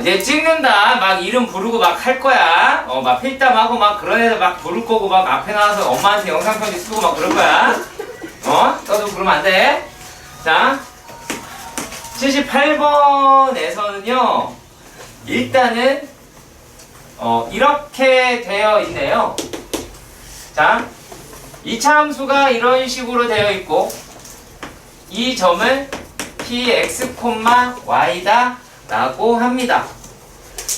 이제 찍는다. 막 이름 부르고 막 할 거야. 막 필담하고 막 그런 애들 막 부를 거고 막 앞에 나와서 엄마한테 영상 편지 쓰고 막 그럴 거야. 너도 그러면 안 돼. 자, 78번에서는요. 일단은 이렇게 되어 있네요. 자, 이차 함수가 이런 식으로 되어 있고 이 점을 px, y다 라고 합니다.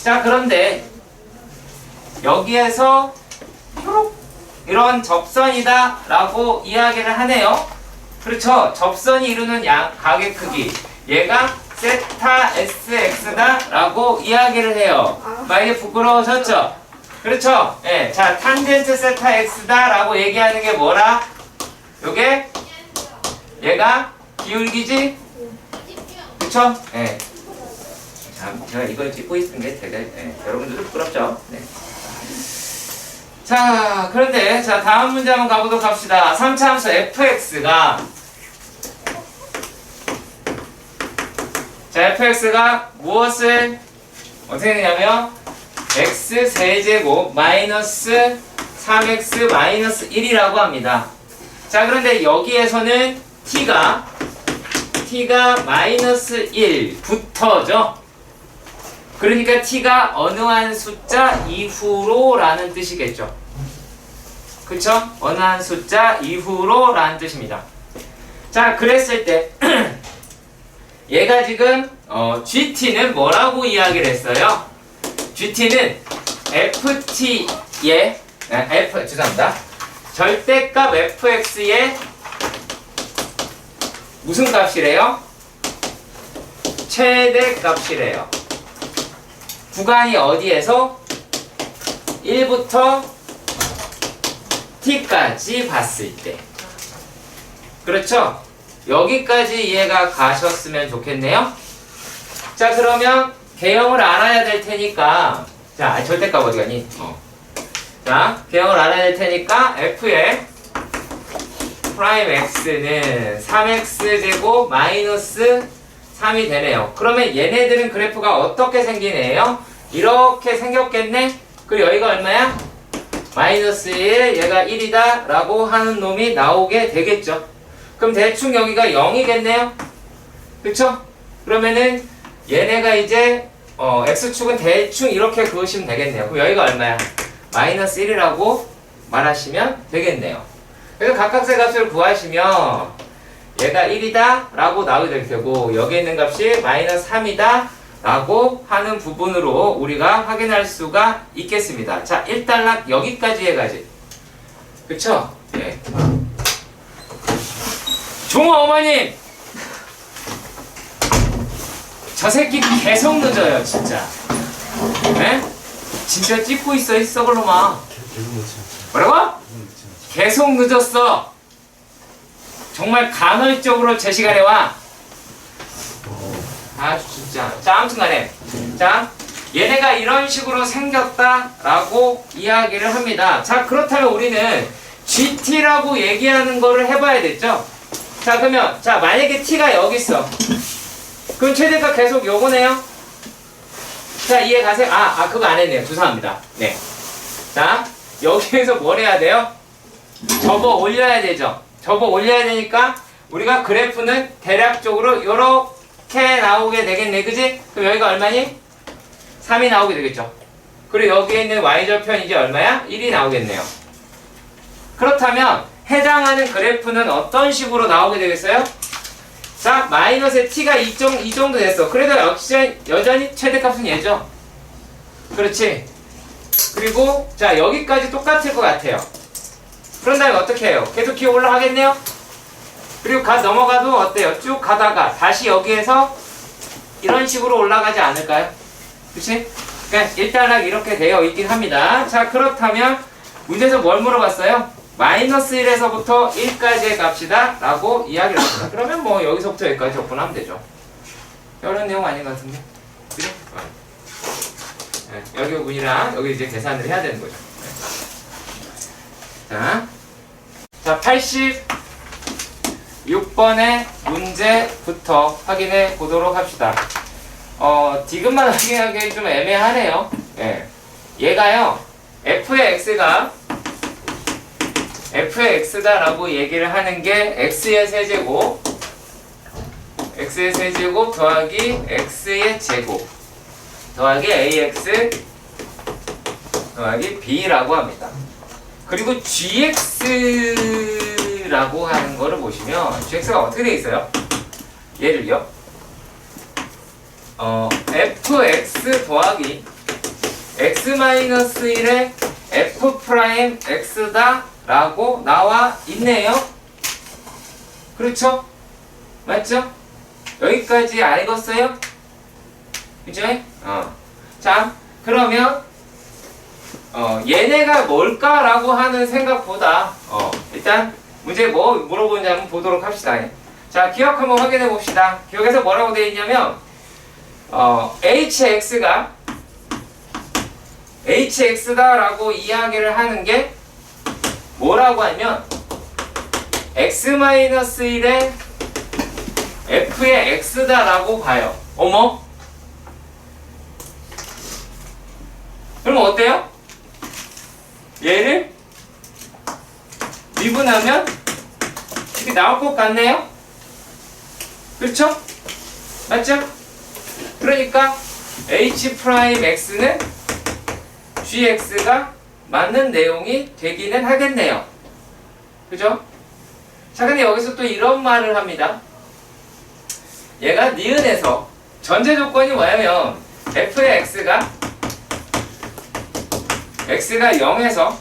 자, 그런데 여기에서 이런 접선이다 라고 이야기를 하네요. 그렇죠. 접선이 이루는 각의 크기, 얘가 세타 sx다 라고 이야기를 해요. 많이 부끄러우셨죠? 그렇죠. 예. 자, 탄젠트 세타 x다 라고 얘기하는 게 뭐라? 요게 얘가 기울기지? 그쵸? 예. 참, 제가 이걸 찍고 있는 게 되게, 여러분들도 부끄럽죠? 네. 자, 그런데, 자, 다음 문제 한번 가보도록 합시다. 3차 함수 fx가, 자, fx가 무엇을, 어떻게 되냐면, x 세제곱 마이너스 3x 마이너스 1이라고 합니다. 자, 그런데 여기에서는 t가 마이너스 1부터죠. 그러니까 t가 어느 한 숫자 이후로 라는 뜻이겠죠. 그쵸? 어느 한 숫자 이후로 라는 뜻입니다. 자, 그랬을 때 얘가 지금 gt는 뭐라고 이야기를 했어요? gt는 ft의 죄송합니다. 절대값 fx의 무슨 값이래요? 최대값이래요. 구간이 어디에서? 1부터 t까지 봤을 때. 그렇죠? 여기까지 이해가 가셨으면 좋겠네요. 자, 그러면 개형을 알아야 될 테니까, 자, 절대값 어디 가니? 자, 개형을 알아야 될 테니까 f의 프라임 x는 3x제곱 마이너스 3이 되네요. 그러면 얘네들은 그래프가 어떻게 생기네요? 이렇게 생겼겠네? 그리고 여기가 얼마야? 마이너스 1, 얘가 1이다 라고 하는 놈이 나오게 되겠죠. 그럼 대충 여기가 0이겠네요? 그쵸? 그러면은 얘네가 이제 x축은 대충 이렇게 그으시면 되겠네요. 그럼 여기가 얼마야? 마이너스 1이라고 말하시면 되겠네요. 그래서 각각의 값을 구하시면 얘가 1이다 라고 나오게 될 테고 여기 있는 값이 마이너스 3이다 라고 하는 부분으로 우리가 확인할 수가 있겠습니다. 자, 1단락 여기까지 해가지. 그쵸? 예. 종호 어머님! 저 새끼 계속 늦어요, 진짜. 예? 진짜 찍고 있어, 이 썩을 놈아. 뭐라고? 계속 늦었어. 정말 간헐적으로 제 시간에 와. 아주 진짜. 자, 아무튼 간에. 자, 얘네가 이런 식으로 생겼다라고 이야기를 합니다. 자, 그렇다면 우리는 GT라고 얘기하는 거를 해봐야 됐죠? 자, 그러면, 자, 만약에 T가 여기 있어. 그럼 최대값 계속 요거네요? 자, 이해 가세요? 그거 안 했네요. 죄송합니다. 네. 자, 여기에서 뭘 해야 돼요? 접어 올려야 되죠? 접어 올려야 되니까 우리가 그래프는 대략적으로 요렇게 나오게 되겠네. 그지? 그럼 여기가 얼마니? 3이 나오게 되겠죠. 그리고 여기에 있는 y절편 이제 얼마야? 1이 나오겠네요. 그렇다면 해당하는 그래프는 어떤 식으로 나오게 되겠어요? 자, 마이너스의 t가 이 정도 됐어. 그래도 역시 여전히 최대값은 얘죠. 그렇지? 그리고 자, 여기까지 똑같을 것 같아요. 그런 다음에 어떻게 해요? 계속 기어 올라가겠네요? 그리고 넘어가도 어때요? 쭉 가다가 다시 여기에서 이런 식으로 올라가지 않을까요? 그치? 그러니까 1단락 이렇게 되어 있긴 합니다. 자, 그렇다면 문제에서 뭘 물어봤어요? 마이너스 1에서부터 1까지의 값이다 라고 이야기를 합니다. 그러면 뭐 여기서부터 여기까지 접근하면 되죠. 어려운 내용 아닌 것 같은데? 그죠? 네, 여기 문이랑 여기 이제 계산을 해야 되는 거죠. 네. 자, 86번의 문제부터 확인해 보도록 합시다. 디귿만 확인하기 좀 애매하네요. 예. 얘가요, f의 x다라고 얘기를 하는 게 x의 세제곱 더하기 x의 제곱 더하기 ax 더하기 b라고 합니다. 그리고 gx라고 하는 거를 보시면 gx가 어떻게 돼 있어요? 얘를요, fx 더하기 x-1의 f'x다 라고 나와 있네요. 그렇죠? 맞죠? 여기까지 알겠어요? 그죠? 자, 그러면 얘네가 뭘까라고 하는 생각보다 일단 문제 뭐 물어보는지 한번 보도록 합시다. 자, 기억 한번 확인해 봅시다. 기억에서 뭐라고 되어 있냐면 hx다라고 이야기를 하는 게 뭐라고 하면 x-1의 f의 x다라고 봐요. 어머? 그럼 어때요? 얘를 미분하면 이렇게 나올 것 같네요? 그렇죠? 맞죠? 그러니까 h'x는 gx가 맞는 내용이 되기는 하겠네요. 그죠? 자, 근데 여기서 또 이런 말을 합니다. 얘가 니은에서 전제 조건이 뭐냐면 f의 x가 0에서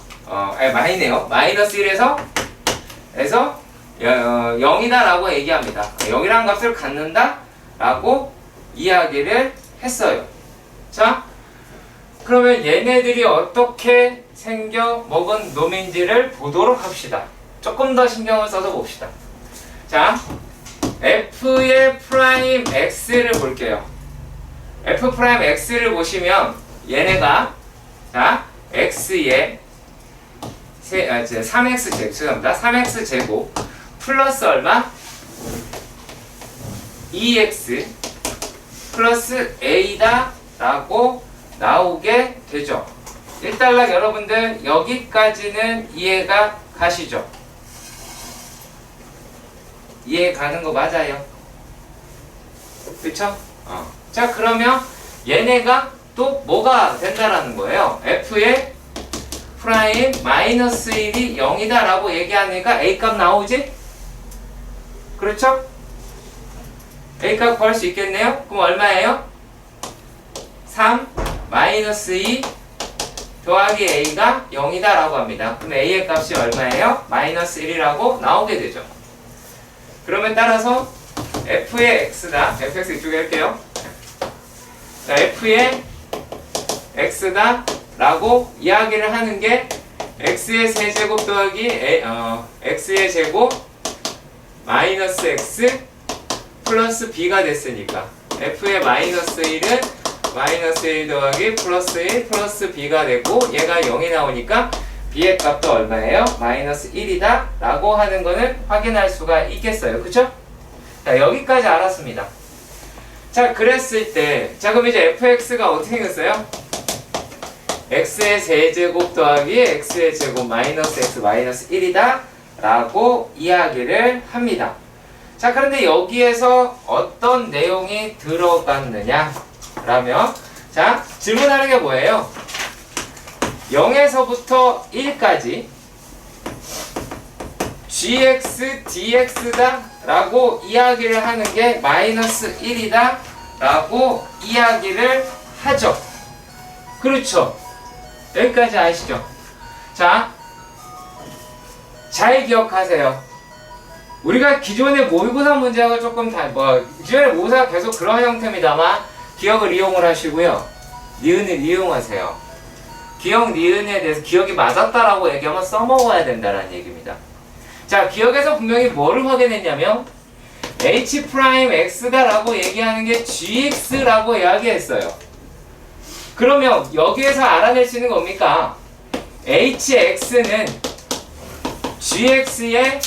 마이네요. 마이너스 1에서 0이다 라고 얘기합니다. 0이라는 값을 갖는다 라고 이야기를 했어요. 자, 그러면 얘네들이 어떻게 생겨 먹은 놈인지를 보도록 합시다. 조금 더 신경을 써서 봅시다. 자, f의 프라임 x를 볼게요. f 프라임 x를 보시면 얘네가 자, x의 3x 죄송합니다. 3x 제곱 플러스 얼마? 2x 플러스 a다 라고 나오게 되죠. 일단락 여러분들 여기까지는 이해가 가시죠? 이해 가는 거 맞아요? 그쵸? 자, 그러면 얘네가 또 뭐가 된다라는 거예요? f의 프라임 마이너스 1이 0이다 라고 얘기하니까 a값 나오지? 그렇죠? a값 구할 수 있겠네요? 그럼 얼마예요? 3 마이너스 2 더하기 a가 0이다 라고 합니다. 그럼 a의 값이 얼마예요? 마이너스 1이라고 나오게 되죠. 그러면 따라서 f의 x다. fx 이쪽에 할게요. 자, f의 x다 라고 이야기를 하는 게 x의 세제곱 더하기 x의 제곱 마이너스 x 플러스 b가 됐으니까 f의 마이너스 1은 마이너스 1 더하기 플러스 1 플러스 b가 되고 얘가 0이 나오니까 b의 값도 얼마예요? 마이너스 1이다 라고 하는 거는 확인할 수가 있겠어요. 그쵸? 자, 여기까지 알았습니다. 자, 그랬을 때 자, 그럼 이제 fx가 어떻게 생겼어요? x의 세제곱 더하기 x의 제곱 마이너스 x 마이너스 1이다 라고 이야기를 합니다. 자, 그런데 여기에서 어떤 내용이 들어갔느냐 라면 자, 질문하는 게 뭐예요? 0에서부터 1까지 gx dx다 라고 이야기를 하는 게 마이너스 1이다 라고 이야기를 하죠. 그렇죠? 여기까지 아시죠? 자, 잘 기억하세요. 우리가 기존의 모의고사 문제하고 조금 기존의 모의고사가 계속 그런 형태입니다만 기억을 이용을 하시고요. 니은을 이용하세요. 기억 니은에 대해서 기억이 맞았다라고 얘기하면 써먹어야 된다는 얘기입니다. 자, 기억에서 분명히 뭐를 확인했냐면 h'x다 라고 얘기하는 게 gx라고 이야기했어요. 그러면 여기에서 알아낼 수 있는 거 뭡니까? hx는 gx의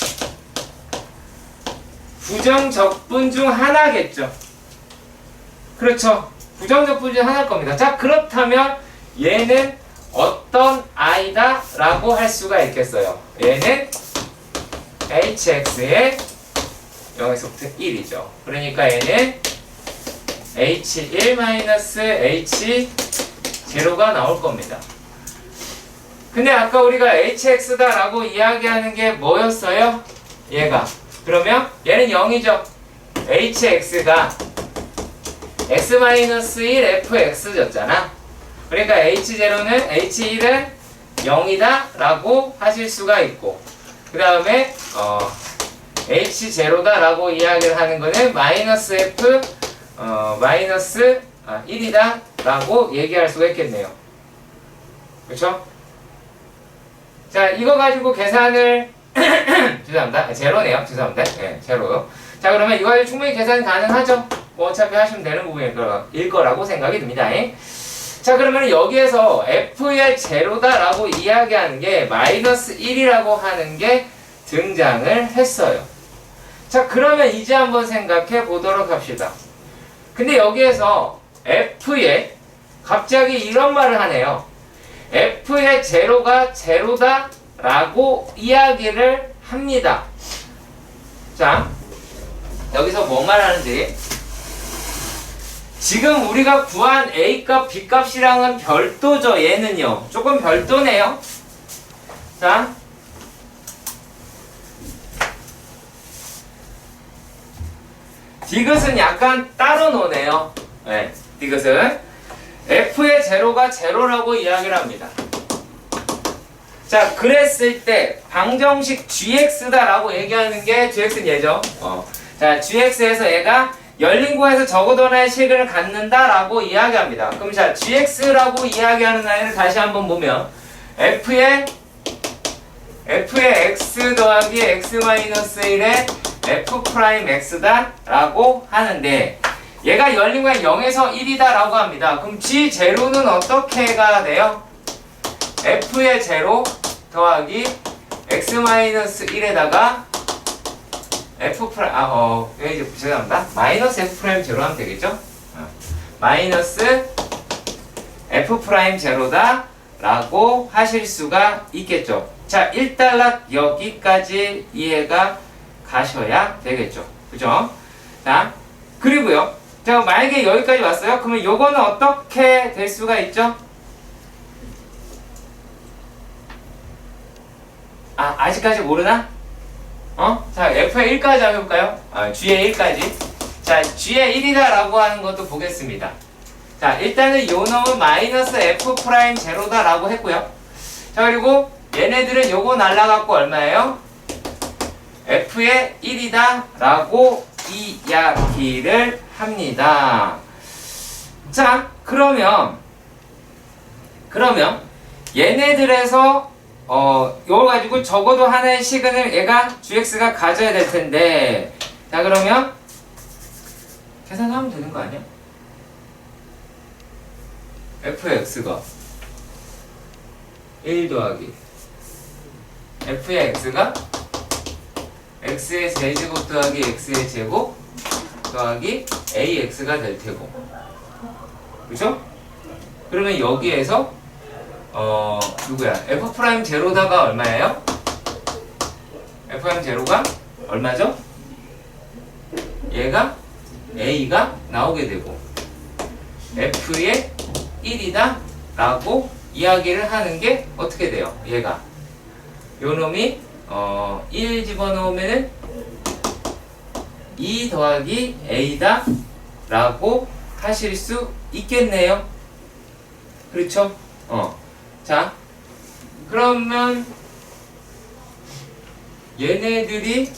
부정적분 중 하나겠죠. 그렇죠. 부정적 분수 하나일 겁니다. 자, 그렇다면 얘는 어떤 i다 라고 할 수가 있겠어요. 얘는 hx의 0에서부터 1이죠. 그러니까 얘는 h1-h0가 나올 겁니다. 근데 아까 우리가 hx다 라고 이야기하는 게 뭐였어요? 얘가. 그러면 얘는 0이죠. hx가 x-1 fx였잖아. 그러니까 h0는 h1은 0이다 라고 하실 수가 있고, 그 다음에 h0다 라고 이야기를 하는 거는 마이너스 f 마이너스 1이다 라고 얘기할 수가 있겠네요. 그렇죠? 자, 이거 가지고 계산을 죄송합니다. 제로네요. 죄송합니다. 네, 제로요. 자, 그러면 이거 가지고 충분히 계산 가능하죠? 뭐 어차피 하시면 되는 부분일 거라고 생각이 듭니다. 자, 그러면 여기에서 f의 제로다 라고 이야기하는 게 마이너스 1이라고 하는 게 등장을 했어요. 자, 그러면 이제 한번 생각해 보도록 합시다. 근데 여기에서 f의 갑자기 이런 말을 하네요. f의 제로가 제로다 라고 이야기를 합니다. 자, 여기서 뭐 말하는지, 지금 우리가 구한 A값, B값이랑은 별도죠. 얘는요. 조금 별도네요. 자, 디귿은 약간 따로 노네요. 네, 디귿은 F의 제로가 제로라고 이야기를 합니다. 자, 그랬을 때 방정식 gx다 라고 얘기하는 게 gx는 얘죠. 자, gx에서 얘가 열린 구간에서 적어도 하나의 식을 갖는다 라고 이야기합니다. 그럼 자, gx라고 이야기하는 아이를 다시 한번 보면 f의 x 더하기 x-1의 f 프라임 x다 라고 하는데, 얘가 열린 구간 0에서 1이다 라고 합니다. 그럼 g0는 어떻게가 돼요? f의 제로 더하기 x-1에다가 f 프라임, 여기 죄송합니다. 마이너스 f 프라임 제로 하면 되겠죠? 마이너스 f 프라임 제로다 라고 하실 수가 있겠죠. 자, 1단락 여기까지 이해가 가셔야 되겠죠. 그죠? 자, 그리고요. 자, 만약에 여기까지 왔어요. 그러면 요거는 어떻게 될 수가 있죠? 아직까지 모르나? 자, F의 1까지 한번 해볼까요? G의 1까지. 자, G의 1이다 라고 하는 것도 보겠습니다. 자, 일단은 요 놈은 마이너스 F 프라임 제로다 라고 했고요. 자, 그리고 얘네들은 요거 날라갖고 얼마예요? F의 1이다 라고 이야기를 합니다. 자, 그러면 얘네들에서 요걸 가지고 적어도 하나의 시그널 얘가 gx가 가져야 될 텐데, 자, 그러면 계산하면 되는 거 아니야? fx가 1 더하기 f의 x가 x의 세제곱 더하기 x의 제곱 더하기 ax가 될 테고, 그죠? 그러면 여기에서 누구야? f 프라임 제로다가 얼마예요? f 프라임 제로가 얼마죠? 얘가 a가 나오게 되고 f의 1이다 라고 이야기를 하는 게 어떻게 돼요? 얘가 요 놈이 1 집어넣으면은 2 더하기 a다 라고 하실 수 있겠네요. 그렇죠? 자, 그러면 얘네들이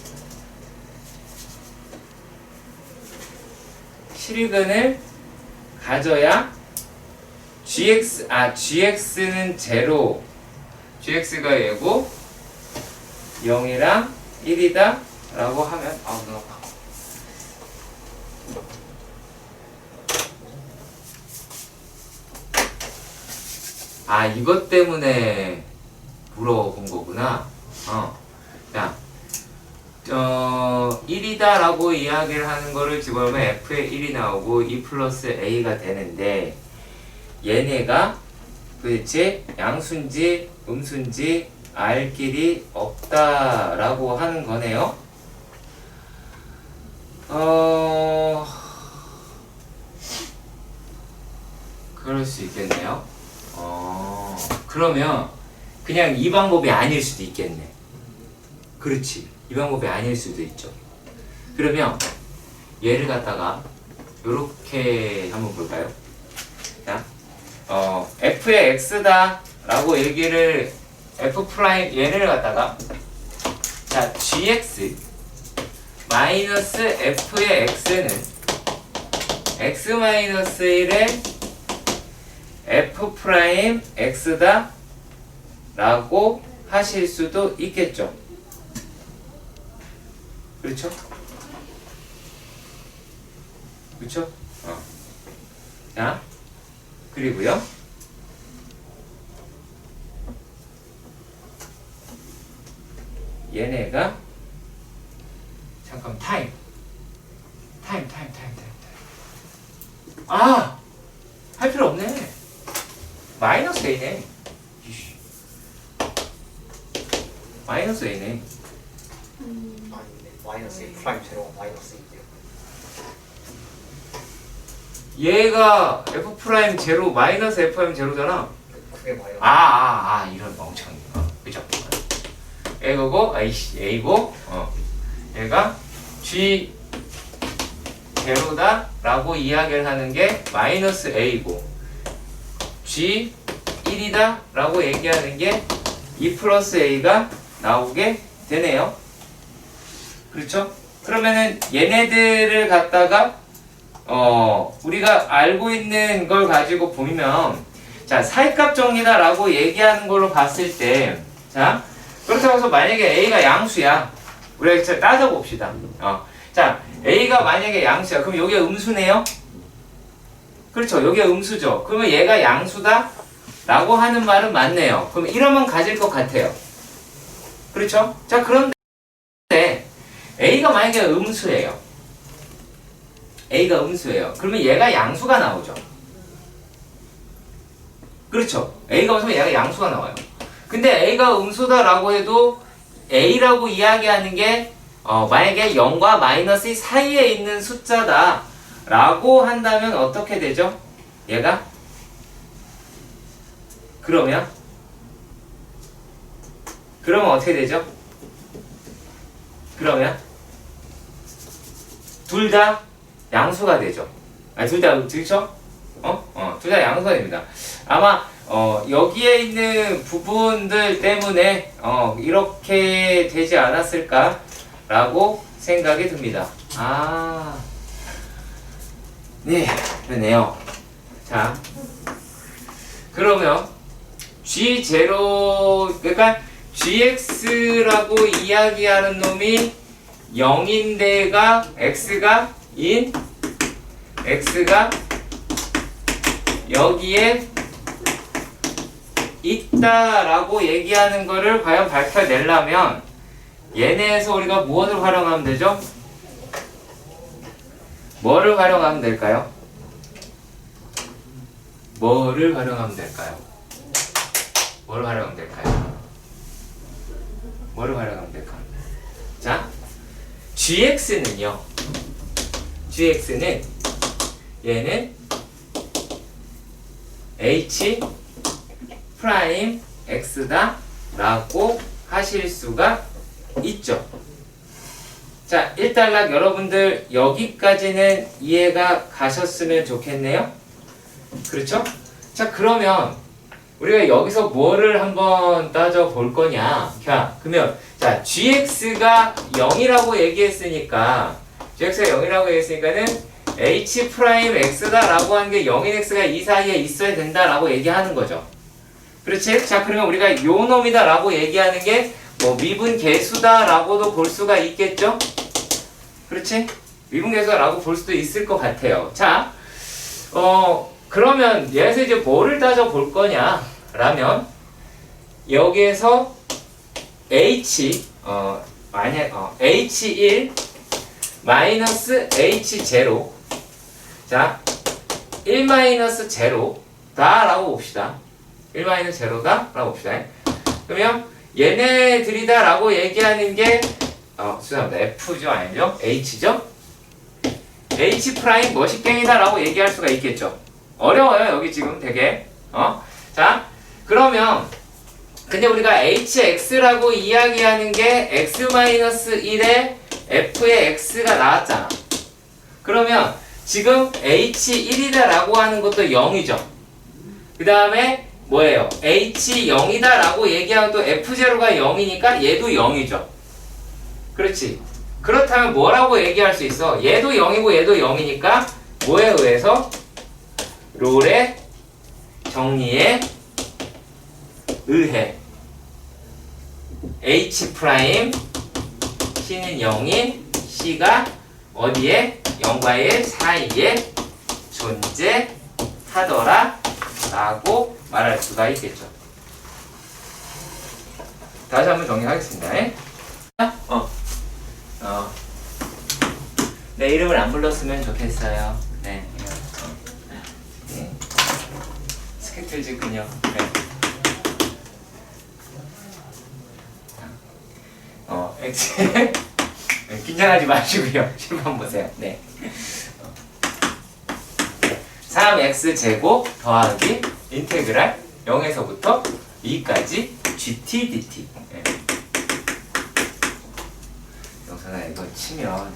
실근을 가져야 gx는 제로, gx가 얘고 0이랑 1이다 라고 하면 눈 아파. 이것 때문에 물어본 거구나. 자, 1이다 라고 이야기를 하는 거를 집어넣으면 f의 1이 나오고 2 플러스 a가 되는데 얘네가 도대체 양수인지 음수인지 알 길이 없다 라고 하는 거네요. 그럴 수 있겠네요. 그러면 그냥 이 방법이 아닐 수도 있겠네. 그렇지. 이 방법이 아닐 수도 있죠. 그러면 얘를 갖다가 요렇게 한번 볼까요? 자, f의 x다 라고 얘기를 f 프라임 얘를 갖다가 자, gx 마이너스 f의 x는 x 마이너스 1의 f 프라임 x다 라고 하실 수도 있겠죠. 그렇죠? 그렇죠? 자, 그리고요. 얘네가 잠깐 타임. 아! 할 필요 없네. 마이너스 a네. 마이너스 a네. 아니네. 마이너스 A 프라임 제로가 마이너스 A예요. 얘가 f 프라임 제로 마이너스 f 프라임 제로잖아. 그게 마이너스. 이런 멍청이. 그죠? A고 A고 얘가 G 제로다 라고 이야기를 하는 게 마이너스 A고 G 1이다 라고 얘기하는 게 2 플러스 A가 나오게 되네요. 그렇죠? 그러면은 얘네들을 갖다가 우리가 알고 있는 걸 가지고 보면 자, 사이값 정리다 라고 얘기하는 걸로 봤을 때 자, 그렇다고 해서 만약에 A가 양수야. 우리가 따져봅시다. 자, A가 만약에 양수야. 그럼 여기가 음수네요? 그렇죠. 여기가 음수죠. 그러면 얘가 양수다? 라고 하는 말은 맞네요. 그럼 이러면 가질 것 같아요. 그렇죠? 자, 그런데 A가 만약에 음수예요. A가 음수예요. 그러면 얘가 양수가 나오죠. 그렇죠. A가 음수면 얘가 양수가 나와요. 근데 A가 음수다라고 해도 A라고 이야기하는 게 만약에 0과 마이너스 사이에 있는 숫자다 라고 한다면 어떻게 되죠? 얘가? 그러면 어떻게 되죠? 그러면 둘 다 양수가 되죠. 둘 다 그렇죠? 둘 다 양수가 됩니다. 아마 여기에 있는 부분들 때문에 이렇게 되지 않았을까라고 생각이 듭니다. 네, 그러네요. 자, 그러면 G0, 그러니까 GX라고 이야기하는 놈이 0인데가 X가 여기에 있다라고 얘기하는 거를 과연 밝혀내려면 얘네에서 우리가 무엇을 활용하면 되죠? 뭐를 활용하면 될까요? 뭐를 활용하면 될까요? 자, GX는 얘는 H 프라임 X다 라고 하실 수가 있죠. 자, 일단락 여러분들 여기까지는 이해가 가셨으면 좋겠네요. 그렇죠? 자, 그러면 우리가 여기서 뭐를 한번 따져볼 거냐. 자, 그러면 자, GX가 0이라고 얘기했으니까 는 H 프라임 X다 라고 하는 게 0인 X가 이 사이에 있어야 된다 라고 얘기하는 거죠. 그렇지? 자, 그러면 우리가 요 놈이다 라고 얘기하는 게 뭐 미분 계수다 라고도 볼 수가 있겠죠? 그렇지? 미분 계수다 라고 볼 수도 있을 것 같아요. 자, 그러면 얘에서 이제 뭐를 따져볼 거냐 라면 여기에서 H H1 마이너스 H0 자 1 마이너스 제로다 라고 봅시다. 1 마이너스 제로다 라고 봅시다. 그러면 얘네들이다 라고 얘기하는 게 죄송합니다. F죠? 아니죠? H죠? H 프라임 머시갱이다 라고 얘기할 수가 있겠죠. 어려워요 여기 지금 되게 자 그러면 근데 우리가 HX라고 이야기하는 게 X-1에 F의 X가 나왔잖아. 그러면 지금 H1이다 라고 하는 것도 0이죠. 그 다음에 뭐예요? H0이다 라고 얘기하면 또 F0가 0이니까 얘도 0이죠. 그렇지. 그렇다면 뭐라고 얘기할 수 있어? 얘도 0이고 얘도 0이니까 뭐에 의해서? 롤의 정리에 의해 H 프라임 C는 0인 C가 어디에? 0과 1 사이에 존재하더라 라고 말할 수가 있겠죠. 다시 한번 정리하겠습니다. 내 이름을 안 불렀으면 좋겠어요. 네. 네. 스케줄직군요. 네. X 긴장하지 마시고요. 실판 보세요. 네. 3x제곱 더하기 인테그랄 0에서부터 2까지 gt dt. 네. 영선아 이거 치면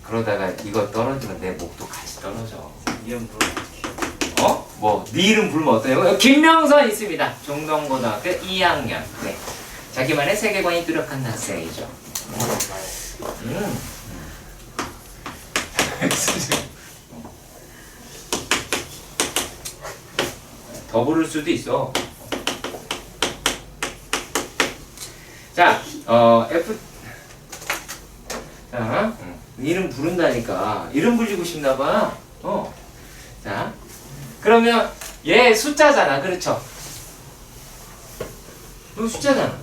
그러다가 이거 떨어지면 내 목도 같이 떨어져. 이름 부르면 뭐, 네 이름 부르면 어떠냐고? 김명선 있습니다. 종동고등학교 2학년. 네. 자기만의 세계관이 뚜렷한 학생이죠. 더 부를 수도 있어. 자, F. 자, 이름 부른다니까. 이름 불리고 싶나봐. 자, 그러면 얘 숫자잖아. 그렇죠? 이거 숫자잖아.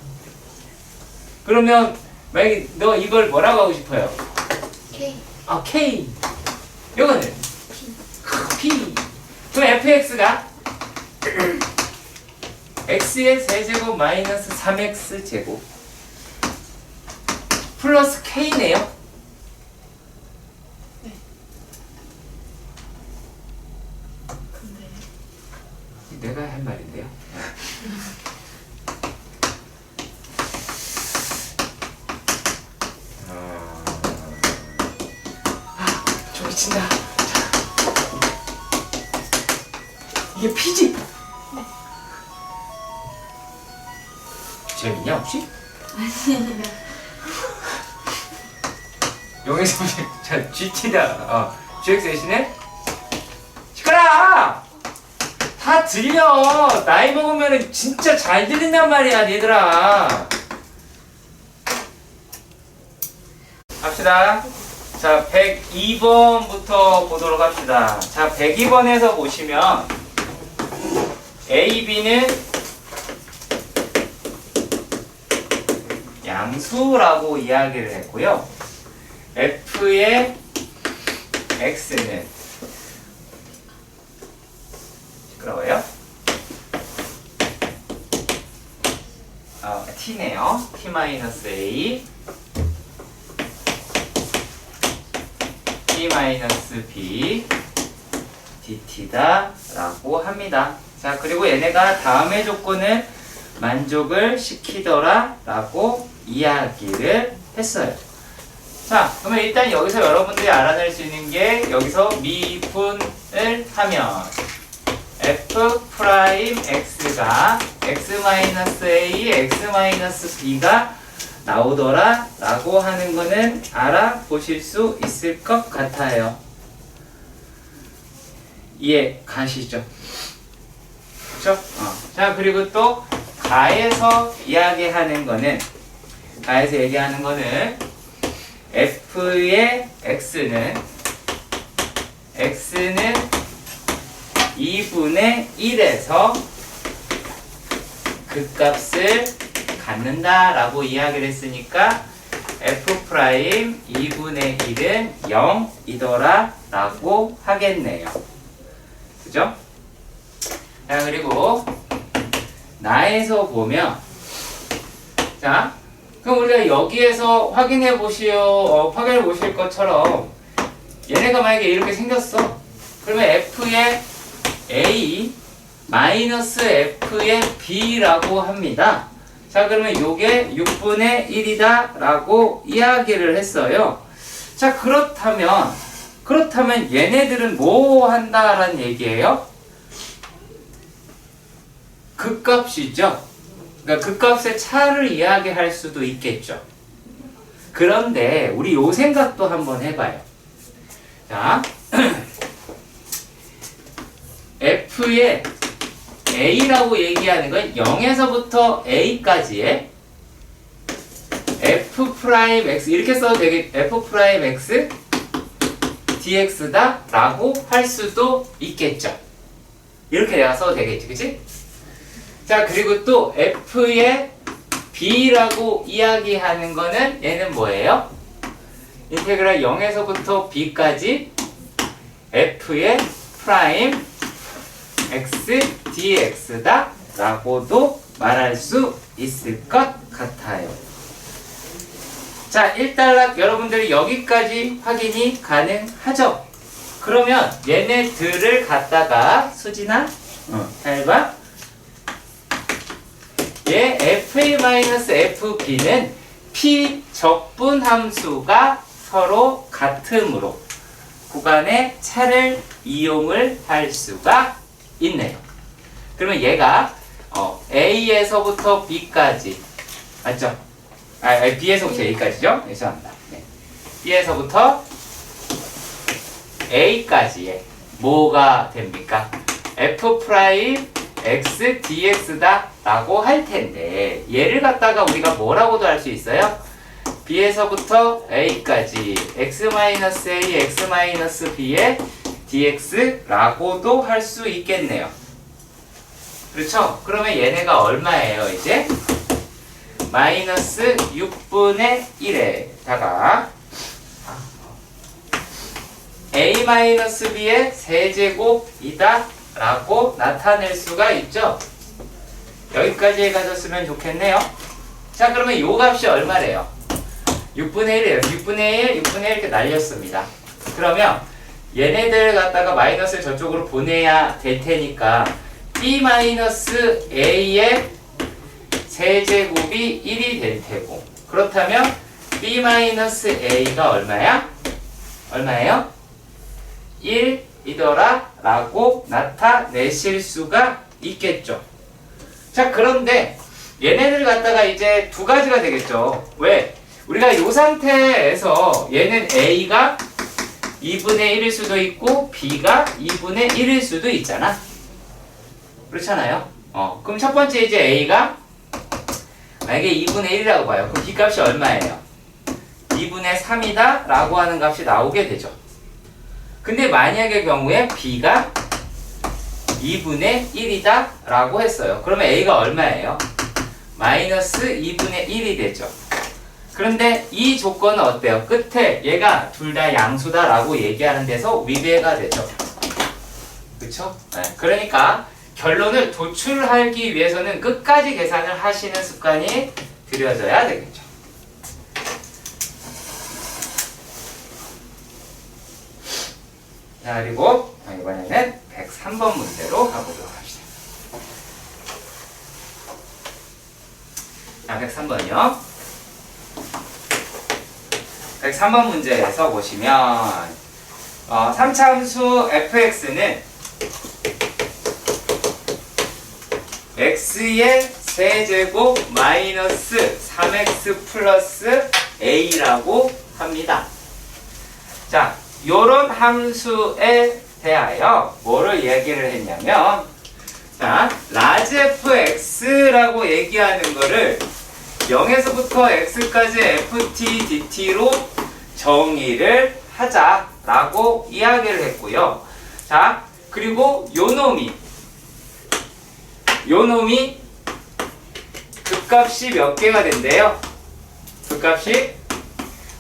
그러면 만약에 너 이걸 뭐라고 하고 싶어요? K. K. 이거는 P. 그럼 fx가 x의 세제곱 마이너스 3x 제곱 플러스 k네요. 근데 내가 할 말인데요. 저기 친다. 이게 피지? 재밌냐 혹시? 아니야. 여기서 자 GT다. GX 대신에 시끄라. 다 들려. 나이 먹으면은 진짜 잘 들린단 말이야, 얘들아. 합시다. 자, 102번부터 보도록 합시다. 자, 102번에서 보시면 A, B는 양수라고 이야기를 했고요. F의 X는 시끄러워요? T네요. T-A T-B dt다 라고 합니다. 자, 그리고 얘네가 다음의 조건을 만족을 시키더라 라고 이야기를 했어요. 자, 그러면 일단 여기서 여러분들이 알아낼 수 있는 게 여기서 미분을 하면 f 프라임 x가 x-a, x-b가 나오더라 라고 하는 거는 알아보실 수 있을 것 같아요. 이해 가시죠? 그쵸? 자, 그리고 또 가에서 이야기하는 거는 f의 x는 2분의 1에서 그 값을 갖는다라고 이야기를 했으니까 f 프라임 2분의 1은 0이더라 라고 하겠네요. 그죠? 자, 그리고 나에서 보면 자, 그럼 우리가 여기에서 확인해 보실 것처럼 얘네가 만약에 이렇게 생겼어. 그러면 f의 a 마이너스 f의 b라고 합니다. 자, 그러면 요게 6분의 1이다 라고 이야기를 했어요. 자, 그렇다면 얘네들은 뭐 한다라는 얘기예요? 극값이죠. 그러니까 극값의 차를 이야기할 수도 있겠죠. 그런데 우리 요 생각도 한번 해봐요. 자, f의 a라고 얘기하는 건 0에서부터 a까지의 f 프라임 x 이렇게 써도 되겠 f 프라임 x dx다 라고 할 수도 있겠죠. 이렇게 내가 써도 되겠지, 그치? 자, 그리고 또 f의 b라고 이야기하는 거는 얘는 뭐예요? 인테그랄 0에서부터 b까지 f의 프라임 x dx다 라고도 말할 수 있을 것 같아요. 자, 1단락 여러분들이 여기까지 확인이 가능하죠? 그러면 얘네들을 갖다가 수진아 잘 봐. 얘 fa-fb는 p 적분 함수가 서로 같으므로 구간의 차를 이용을 할 수가 있네요. 그러면 얘가 A에서부터 B까지 맞죠? B에서부터 A까지죠? 죄송합니다. 네. B에서부터 A까지의 뭐가 됩니까? F 프라임 X dx다 라고 할 텐데 얘를 갖다가 우리가 뭐라고도 할 수 있어요? B에서부터 A까지 X-A, X-B의 dx라고도 할 수 있겠네요. 그렇죠? 그러면 얘네가 얼마예요, 이제? 마이너스 6분의 1에다가 a-b의 세제곱이다 라고 나타낼 수가 있죠? 여기까지 가졌으면 좋겠네요. 자, 그러면 요 값이 얼마래요? 6분의 1이에요. 6분의 1, 6분의 1 이렇게 날렸습니다. 그러면 얘네들 갖다가 마이너스를 저쪽으로 보내야 될 테니까 b-a의 세제곱이 1이 될 테고 그렇다면 b-a가 얼마야? 얼마예요? 1이더라 라고 나타내실 수가 있겠죠. 자, 그런데 얘네들 갖다가 이제 두 가지가 되겠죠. 왜? 우리가 이 상태에서 얘는 a가 2분의 1일 수도 있고 b가 2분의 1일 수도 있잖아. 그렇잖아요. 그럼 첫 번째 이제 a가 만약에 2분의 1이라고 봐요. 그럼 b 값이 얼마예요? 2분의 3이다 라고 하는 값이 나오게 되죠. 근데 만약의 경우에 b가 2분의 1이다 라고 했어요. 그러면 a가 얼마예요? 마이너스 2분의 1이 되죠. 그런데 이 조건은 어때요? 끝에 얘가 둘 다 양수다 라고 얘기하는 데서 위배가 되죠. 그쵸? 네. 그러니까 결론을 도출하기 위해서는 끝까지 계산을 하시는 습관이 들여져야 되겠죠. 자, 그리고 이번에는 103번 문제로 가보도록 합시다. 자, 103번이요. 103번 문제에서 보시면 3차함수 fx는 x의 세제곱 마이너스 3x 플러스 a라고 합니다. 자, 요런 함수에 대하여 뭐를 얘기를 했냐면 자, 라지 fx라고 얘기하는 거를 0에서부터 x까지 ft dt로 정의를 하자라고 이야기를 했고요. 자, 그리고 요 놈이 극값이 몇 개가 된대요? 극값이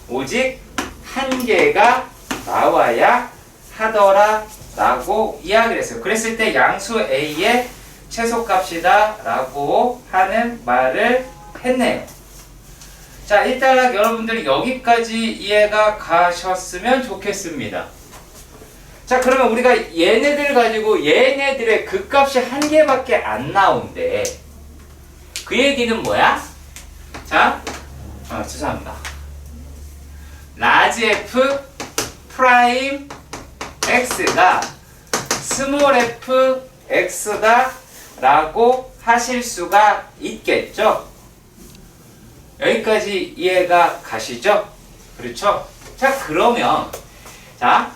오직 한 개가 나와야 하더라 라고 이야기를 했어요. 그랬을 때 양수 A의 최소값이다 라고 하는 말을 했네요. 자, 일단 여러분들이 여기까지 이해가 가셨으면 좋겠습니다. 자, 그러면 우리가 얘네들 가지고 얘네들의 극값이 한 개밖에 안 나온대. 그 얘기는 뭐야? 자, 죄송합니다. 라지 F 프라임 X가 스몰 f X다 라고 하실 수가 있겠죠? 여기까지 이해가 가시죠? 그렇죠? 자, 그러면 자,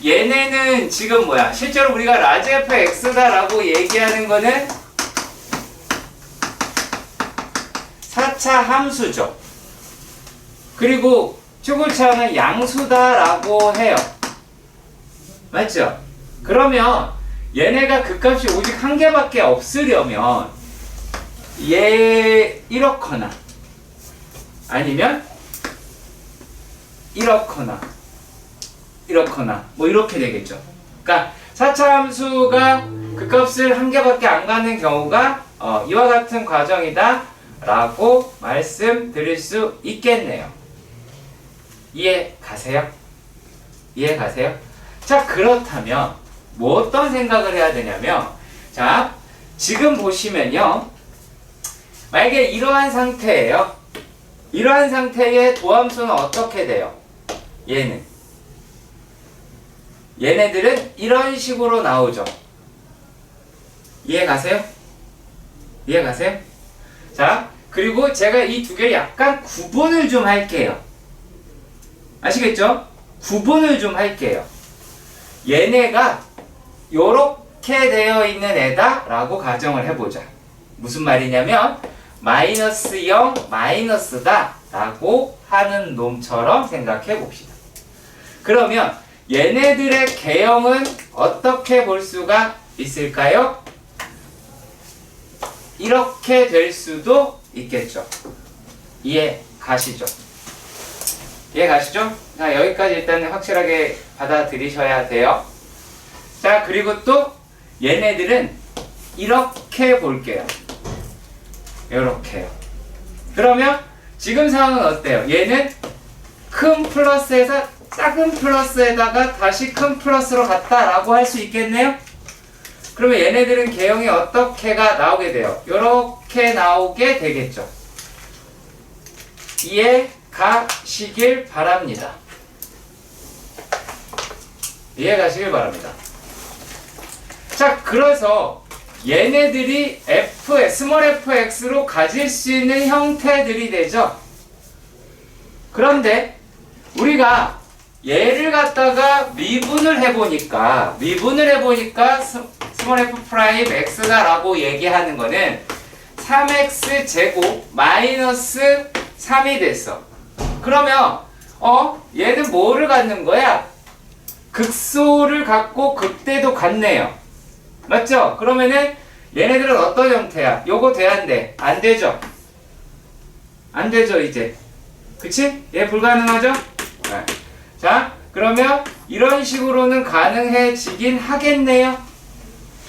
얘네는 지금 뭐야? 실제로 우리가 라지 f X다 라고 얘기하는 거는 4차 함수죠. 그리고 추구차는 양수다라고 해요. 맞죠? 그러면 얘네가 극값이 오직 한 개밖에 없으려면 이렇거나 아니면 이렇거나 뭐 이렇게 되겠죠. 그러니까 4차 함수가 극값을 한 개밖에 안 가는 경우가 이와 같은 과정이다 라고 말씀드릴 수 있겠네요. 이해 가세요? 이해 가세요? 자, 그렇다면 뭐 어떤 생각을 해야 되냐면, 자, 지금 보시면요, 만약에 이러한 상태예요. 이러한 상태의 도함수는 어떻게 돼요? 얘네들은 이런 식으로 나오죠. 이해 가세요? 이해 가세요? 자, 그리고 제가 이 두 개를 약간 구분을 좀 할게요. 아시겠죠? 구분을 좀 할게요. 얘네가 요렇게 되어 있는 애다 라고 가정을 해보자. 무슨 말이냐면 마이너스 0, 마이너스다 라고 하는 놈처럼 생각해 봅시다. 그러면 얘네들의 개형은 어떻게 볼 수가 있을까요? 이렇게 될 수도 있겠죠. 이해 가시죠? 이해 가시죠? 자, 여기까지 일단 확실하게 받아들이셔야 돼요. 자, 그리고 또 얘네들은 이렇게 볼게요. 이렇게요. 그러면 지금 상황은 어때요? 얘는 큰 플러스에서 작은 플러스에다가 다시 큰 플러스로 갔다라고 할 수 있겠네요? 그러면 얘네들은 개형이 어떻게가 나오게 돼요? 이렇게 나오게 되겠죠. 이해 가시길 바랍니다. 이해 가시길 바랍니다. 자, 그래서 얘네들이 스몰 fx로 가질 수 있는 형태들이 되죠. 그런데 우리가 얘를 갖다가 미분을 해보니까 스몰 f 프라임 x다 라고 얘기하는 거는 3x 제곱 마이너스 3이 됐어. 그러면 얘는 뭐를 갖는 거야? 극소를 갖고 극대도 같네요. 맞죠? 그러면은 얘네들은 어떤 형태야? 요거 돼야 안 돼? 안 되죠? 안 되죠, 이제. 그치? 얘 불가능하죠? 네. 자, 그러면 이런 식으로는 가능해지긴 하겠네요.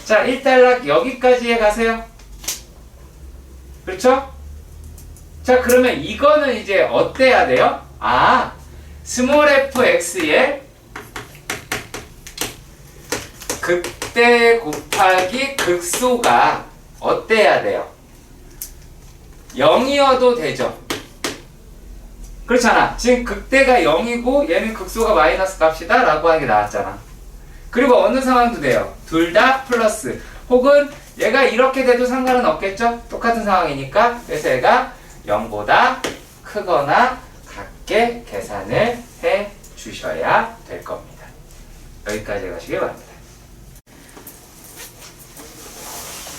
자, 1단락 여기까지 해가세요. 그렇죠? 자, 그러면 이거는 이제 어때야 돼요? 스몰 fx의 극대 곱하기 극소가 어때야 돼요? 0이어도 되죠? 그렇잖아. 지금 극대가 0이고 얘는 극소가 마이너스 값이다 라고 하는 게 나왔잖아. 그리고 어느 상황도 돼요. 둘 다 플러스. 혹은 얘가 이렇게 돼도 상관은 없겠죠? 똑같은 상황이니까. 그래서 얘가 0보다 크거나 같게 계산을 해 주셔야 될 겁니다. 여기까지 가시길 바랍니다.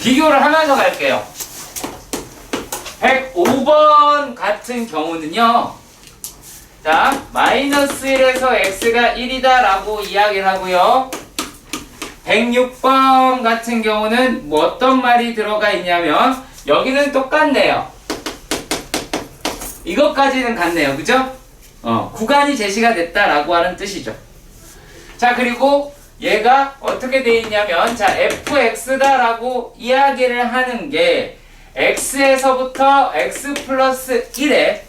비교를 하면서 갈게요. 105번 같은 경우는요. 자, 마이너스 1에서 x가 1이다 라고 이야기를 하고요. 106번 같은 경우는 뭐 어떤 말이 들어가 있냐면 여기는 똑같네요. 이것까지는 같네요. 그죠? 구간이 제시가 됐다라고 하는 뜻이죠. 자, 그리고 얘가 어떻게 돼 있냐면, 자, fx다라고 이야기를 하는 게 x에서부터 x 플러스 1에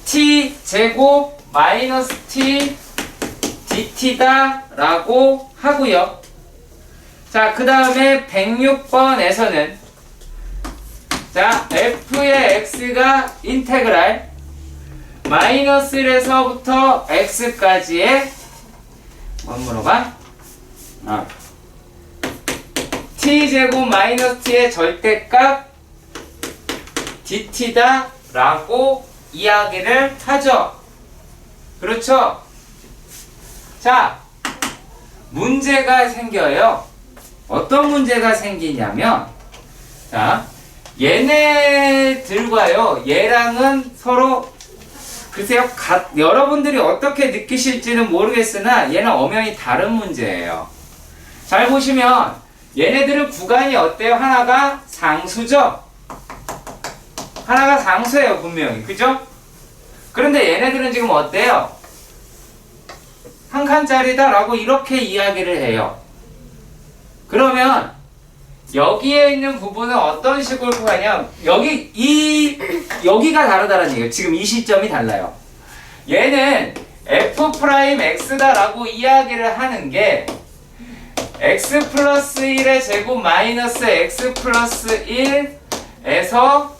t 제곱 마이너스 t dt다라고 하고요. 자, 그 다음에 106번에서는 자, f의 x가 인테그랄 마이너스 1에서부터 x까지의 뭐 물어봐? t제곱 마이너스 t의 절대값 dt다 라고 이야기를 하죠. 그렇죠? 자, 문제가 생겨요. 어떤 문제가 생기냐면, 자, 얘네들과요, 얘랑은 서로, 글쎄요, 여러분들이 어떻게 느끼실지는 모르겠으나, 얘는 엄연히 다른 문제예요. 잘 보시면, 얘네들은 구간이 어때요? 하나가 상수죠? 하나가 상수예요, 분명히. 그죠? 그런데 얘네들은 지금 어때요? 한 칸짜리다 라고 이렇게 이야기를 해요. 그러면 여기에 있는 부분은 어떤 식으로 구하냐, 여기가 다르다는 얘기예요. 지금 이 시점이 달라요. 얘는 f'x다 라고 이야기를 하는 게 x 플러스 1의 제곱 마이너스 x 플러스 1에서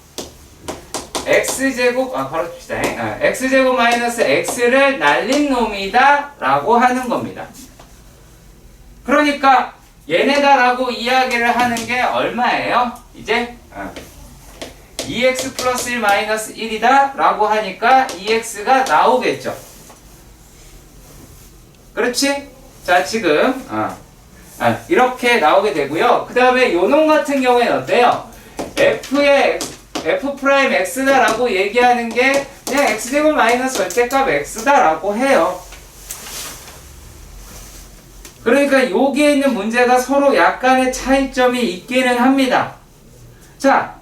x제곱, 바로 줍시다. x제곱 마이너스 x를 날린 놈이다 라고 하는 겁니다. 그러니까 얘네다라고 이야기를 하는 게 얼마예요? 이제 2x 플러스 1 마이너스 1이다 라고 하니까 2x가 나오겠죠. 그렇지? 자, 지금 이렇게 나오게 되고요. 그 다음에 요놈 같은 경우에는 어때요? f'x다 라고 얘기하는 게 그냥 x제곱 마이너스 절대값 x다 라고 해요. 그러니까 여기에 있는 문제가 서로 약간의 차이점이 있기는 합니다. 자,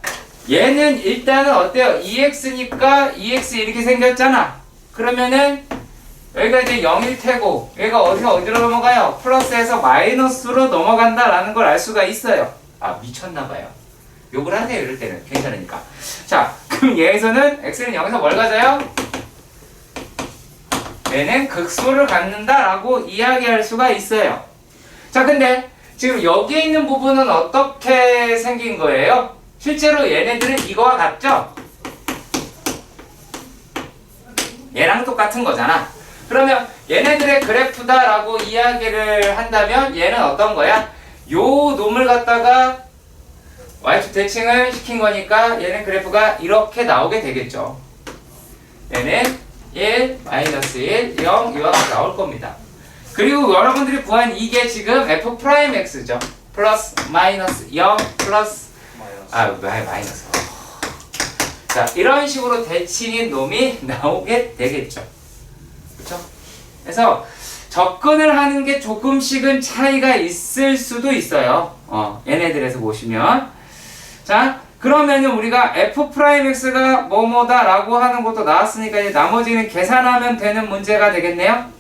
얘는 일단은 어때요? 2x니까 2x 이렇게 생겼잖아. 그러면은 여기가 이제 0일 테고 얘가 어디로 넘어가요? 플러스에서 마이너스로 넘어간다 라는 걸 알 수가 있어요. 미쳤나봐요. 욕을 하세요, 이럴 때는. 괜찮으니까. 자, 그럼 얘에서는 x는 0에서 뭘 가져요? 얘는 극수를 갖는다 라고 이야기할 수가 있어요. 자, 근데 지금 여기 있는 부분은 어떻게 생긴 거예요? 실제로 얘네들은 이거와 같죠? 얘랑 똑같은 거잖아. 그러면 얘네들의 그래프다 라고 이야기를 한다면 얘는 어떤 거야? 요 놈을 갖다가 y축 대칭을 시킨 거니까 얘는 그래프가 이렇게 나오게 되겠죠. 얘는 1, 마이너스 1, 0 이와 같이 나올 겁니다. 그리고 여러분들이 구한 이게 지금 f'x죠. 플러스, 마이너스, 0, 플러스, 마이너스. 자, 이런 식으로 대칭인 놈이 나오게 되겠죠. 그렇죠? 그래서 접근을 하는 게 조금씩은 차이가 있을 수도 있어요. 얘네들에서 보시면. 자, 그러면은 우리가 f'x가 뭐뭐다 라고 하는 것도 나왔으니까 이제 나머지는 계산하면 되는 문제가 되겠네요?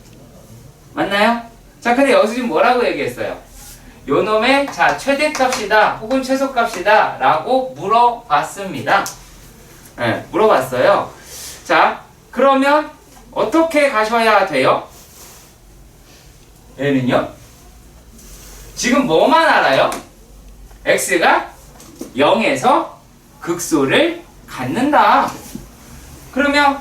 맞나요? 자, 근데 여기서 지금 뭐라고 얘기했어요? 요 놈의 자, 최대값이다 혹은 최소값이다 라고 물어봤습니다. 네, 물어봤어요. 자, 그러면 어떻게 가셔야 돼요? 얘는요? 지금 뭐만 알아요? x가 0에서 극소를 갖는다. 그러면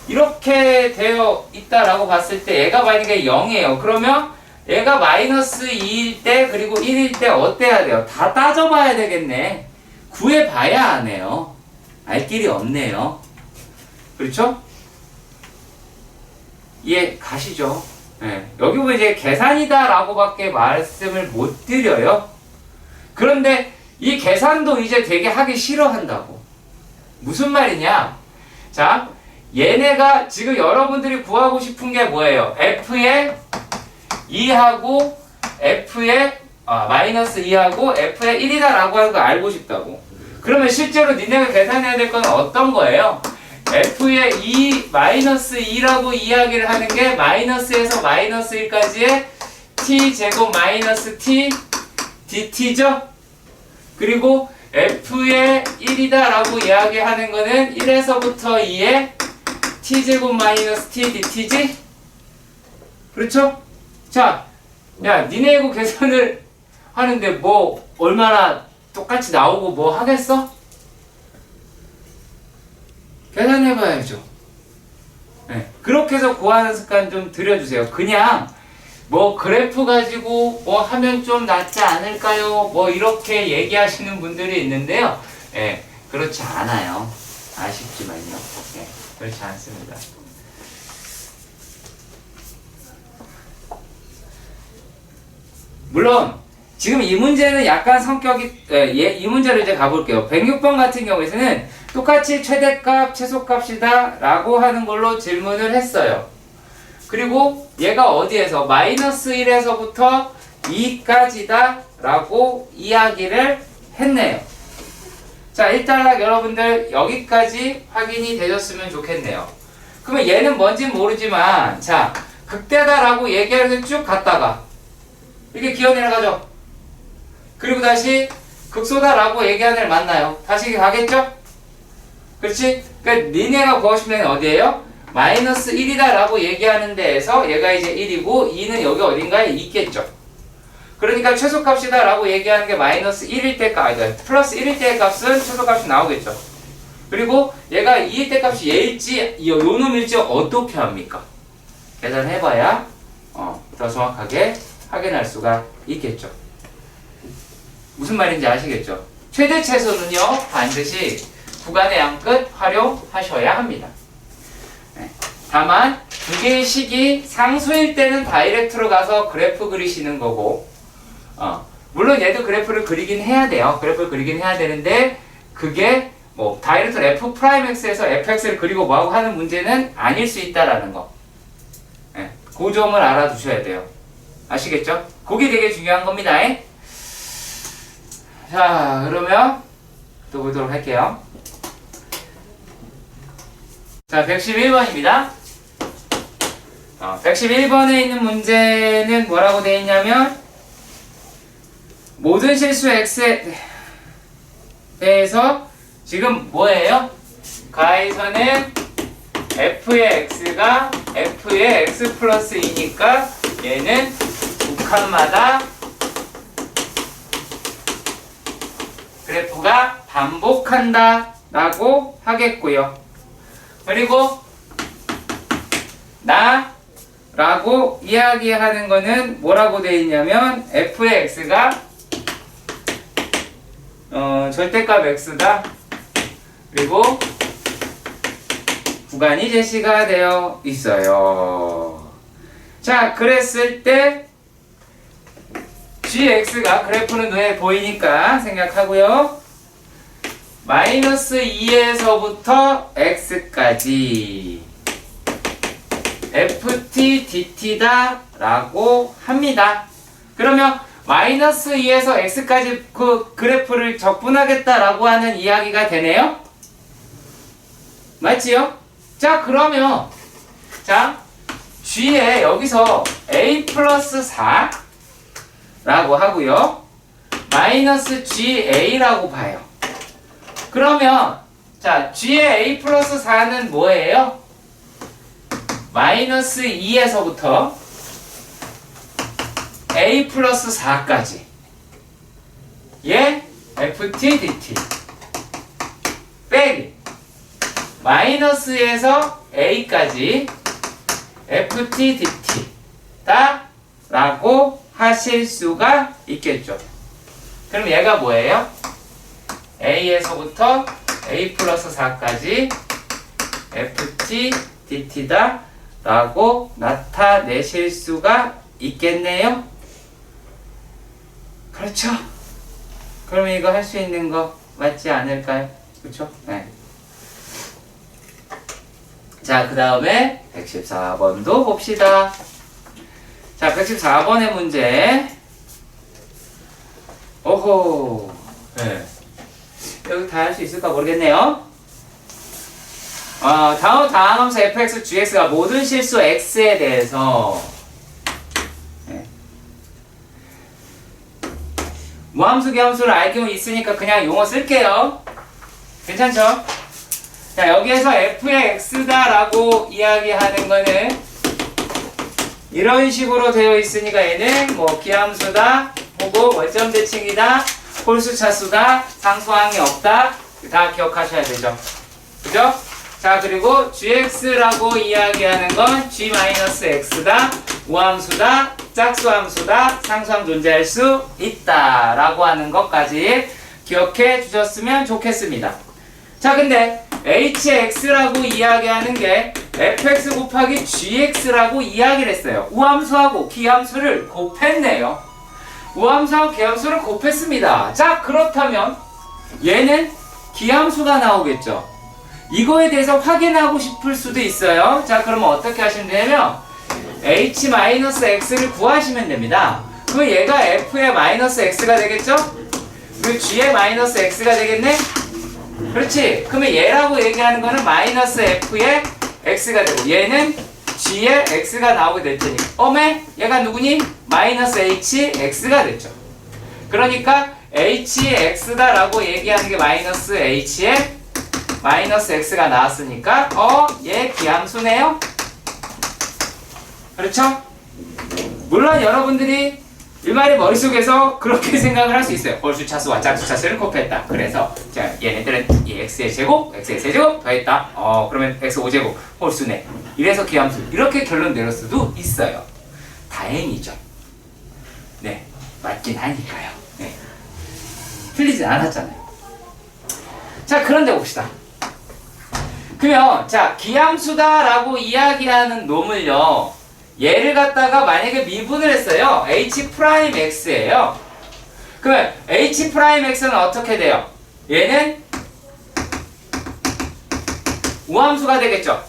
이렇게 되어 있다라고 봤을 때 얘가 만약에 0이에요. 그러면 얘가 마이너스 2일 때 그리고 1일 때 어때야 돼요? 다 따져봐야 되겠네. 구해봐야 하네요. 알 길이 없네요. 그렇죠? 이해 가시죠? 네. 여기 보면 이제 계산이다 라고 밖에 말씀을 못 드려요. 그런데 이 계산도 이제 되게 하기 싫어한다고. 무슨 말이냐? 자, 얘네가 지금 여러분들이 구하고 싶은 게 뭐예요? f의 2하고 f의 마이너스 2하고 f의 1이다 라고 하는 거 알고 싶다고. 그러면 실제로 니네가 계산해야 될 건 어떤 거예요? f의 2 마이너스 2라고 이야기를 하는 게 마이너스에서 마이너스 1까지의 t제곱 마이너스 t dt죠? 그리고 f의 1이다 라고 이야기하는 거는 1에서부터 2의 t제곱 마이너스 t dt지? 그렇죠? 자, 야, 니네 이거 계산을 하는데 뭐 얼마나 똑같이 나오고 뭐 하겠어? 계산해봐야죠. 네, 그렇게 해서 구하는 습관 좀 들여주세요. 그냥 뭐 그래프 가지고 뭐 하면 좀 낫지 않을까요? 뭐 이렇게 얘기하시는 분들이 있는데요. 예, 그렇지 않아요. 아쉽지만요. 예, 그렇지 않습니다. 물론 지금 이 문제는 약간 성격이 이 문제를 이제 가볼게요. 106번 같은 경우에는 똑같이 최대값, 최소값이다 라고 하는 걸로 질문을 했어요. 그리고 얘가 어디에서 마이너스 1에서부터 2까지다 라고 이야기를 했네요. 자, 일단락 여러분들 여기까지 확인이 되셨으면 좋겠네요. 그러면 얘는 뭔진 모르지만 자, 극대다 라고 얘기하면서 쭉 갔다가 이렇게 기어 내려가죠. 그리고 다시 극소다 라고 얘기하는 애를 만나요. 다시 가겠죠? 그렇지? 그러니까 니네가 구하고 싶은 애는 어디예요? 마이너스 1이다 라고 얘기하는 데에서 얘가 이제 1이고 2는 여기 어딘가에 있겠죠. 그러니까 최소값이다 라고 얘기하는 게 마이너스 1일 때 값, 아니 플러스 1일 때의 값은 최소값이 나오겠죠. 그리고 얘가 2일 때 값이 얘일지 요 놈일지 어떻게 합니까? 계산해봐야 더 정확하게 확인할 수가 있겠죠. 무슨 말인지 아시겠죠? 최대 최소는요 반드시 구간의 양끝 활용하셔야 합니다. 네. 다만 두 개의 식이 상수일 때는 다이렉트로 가서 그래프 그리시는 거고 물론 얘도 그래프를 그리긴 해야 돼요. 그래프를 그리긴 해야 되는데 그게 뭐 다이렉트 f'x에서 fx를 그리고 뭐하고 하는 문제는 아닐 수 있다라는 거. 네. 그 점을 알아두셔야 돼요. 아시겠죠? 그게 되게 중요한 겁니다. 자, 그러면 또 보도록 할게요. 자, 111번입니다. 111번에 있는 문제는 뭐라고 되어 있냐면 모든 실수 x에 대해서 지금 뭐예요? 가에서는 f의 x가 f의 x 플러스 2니까 얘는 북한마다 그래프가 반복한다 라고 하겠고요. 그리고 나 라고 이야기하는 거는 뭐라고 되어 있냐면 f의 x가 절대값 x다. 그리고 구간이 제시가 되어 있어요. 자, 그랬을 때 gx가 그래프는 눈에 보이니까 생각하고요. 마이너스 2에서부터 x까지 ft dt다 라고 합니다. 그러면 마이너스 2에서 x까지 그 그래프를 적분하겠다 라고 하는 이야기가 되네요. 맞지요? 자, 그러면 자 g에 여기서 a 플러스 4 라고 하고요. 마이너스 ga라고 봐요. 그러면 자 g의 a 플러스 4는 뭐예요? 마이너스 2에서부터 a 플러스 4까지 얘 ft dt 빼기 마이너스에서 a까지 ft dt 다 라고 하실 수가 있겠죠. 그럼 얘가 뭐예요? a에서부터 a 플러스 4까지 ft dt다 라고 나타내실 수가 있겠네요. 그렇죠? 그러면 이거 할 수 있는 거 맞지 않을까요? 그렇죠? 네. 자, 그 다음에 114번도 봅시다. 자, 114번의 문제. 오호. 네. 여기 다 할 수 있을까 모르겠네요. 다음 다항함수 fx, gx가 모든 실수 x에 대해서 무함수, 기함수를 알 경우 있으니까 그냥 용어 쓸게요. 괜찮죠? 자, 여기에서 f의 x다라고 이야기하는 거는 이런 식으로 되어 있으니까 얘는 뭐 기함수다, 혹은 원점 대칭이다, 홀수 차수다, 상수항이 없다. 다 기억하셔야 되죠. 그죠? 자, 그리고 gx라고 이야기하는 건 g-x다, 우함수다, 짝수함수다, 상수함 존재할 수 있다 라고 하는 것까지 기억해 주셨으면 좋겠습니다. 자, 근데 hx라고 이야기하는 게 fx 곱하기 gx라고 이야기를 했어요. 우함수하고 기함수를 곱했네요. 우함수하고 기함수를 곱했습니다. 자, 그렇다면 얘는 기함수가 나오겠죠. 이거에 대해서 확인하고 싶을 수도 있어요. 자, 그러면 어떻게 하시면 되냐면 h-x를 구하시면 됩니다. 그럼 얘가 f의 마이너스 x가 되겠죠? 그리고 g의 마이너스 x가 되겠네? 그렇지. 그러면 얘라고 얘기하는 거는 마이너스 f의 x가 되고 얘는 g의 x가 나오게 될 테니까 얘가 누구니? 마이너스 hx가 됐죠. 그러니까 hx다 라고 얘기하는 게 마이너스 h에 마이너스 x가 나왔으니까 얘 기함수네요. 그렇죠? 물론 여러분들이 이 말이 머릿속에서 그렇게 생각을 할 수 있어요. 홀수 차수와 짝수 차수를 곱했다. 그래서 자, 얘네들은 이 x의 제곱, x의 세제곱 더했다. 그러면 x 5제곱 홀수네. 이래서 기함수. 이렇게 결론 내릴 수도 있어요. 다행이죠. 네, 맞긴 하니까요. 네. 틀리진 않았잖아요. 자, 그런데 봅시다. 그러면 자, 기함수다라고 이야기하는 놈을요. 얘를 갖다가 만약에 미분을 했어요. h'x예요. 그러면 h'x는 어떻게 돼요? 얘는 우함수가 되겠죠.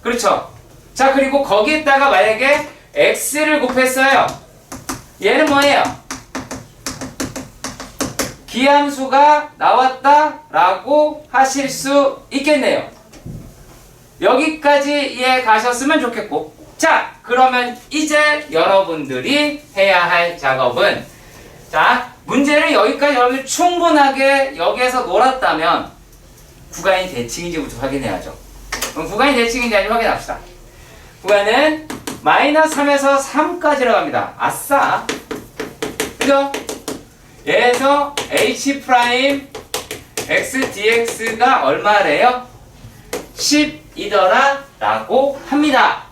그렇죠. 자, 그리고 거기에다가 만약에 x를 곱했어요. 얘는 뭐예요? 기함수가 나왔다라고 하실 수 있겠네요. 여기까지 이해 가셨으면 좋겠고, 자, 그러면 이제 여러분들이 해야 할 작업은, 자, 문제를 여기까지 여러분들 충분하게 여기에서 놀았다면 구간이 대칭인지부터 확인해야죠. 그럼 구간이 대칭인지 아닌지 확인합시다. 구간은 마이너스 3에서 3까지로 갑니다. 아싸. 그죠? 얘에서 h' x dx가 얼마래요? 10이더라 라고 합니다.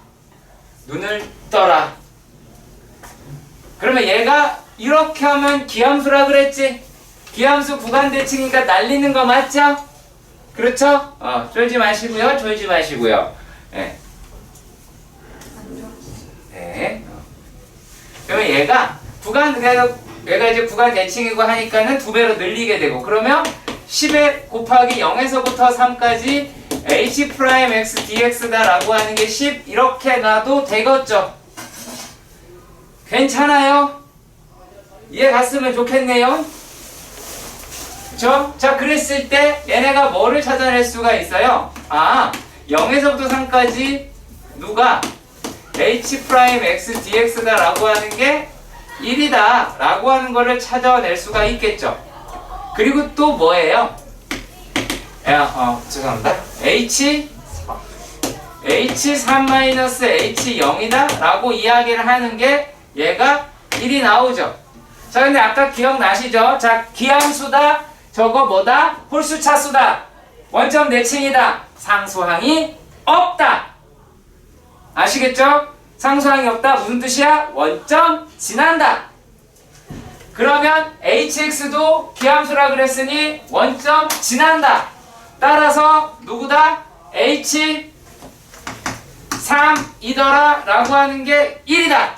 눈을 떠라. 그러면 얘가 이렇게 하면 기함수라 그랬지? 기함수 구간 대칭이니까 날리는 거 맞죠? 그렇죠? 쫄지 마시고요. 졸지 마시고요. 네. 네. 그러면 얘가 얘가 이제 구간 대칭이고 하니까는 2배로 늘리게 되고, 그러면 10에 곱하기 0에서부터 3까지 h'(x) dx다 라고 하는 게 10 이렇게 놔도 되겠죠? 괜찮아요? 이해 갔으면 좋겠네요. 그쵸? 자, 그랬을 때 얘네가 뭐를 찾아낼 수가 있어요? 0에서부터 3까지 누가 h'(x) dx다 라고 하는 게 1이다 라고 하는 거를 찾아낼 수가 있겠죠. 그리고 또 뭐예요? 죄송합니다. h3-h0이다 라고 이야기를 하는 게 얘가 1이 나오죠. 자, 근데 아까 기억나시죠? 자, 기함수다. 저거 뭐다? 홀수 차수다. 원점 내칭이다. 상수항이 없다. 아시겠죠? 상수항이 없다. 무슨 뜻이야? 원점 지난다. 그러면 hx도 기함수라 그랬으니 원점 지난다. 따라서 누구다? h3이더라 라고 하는 게 1이다.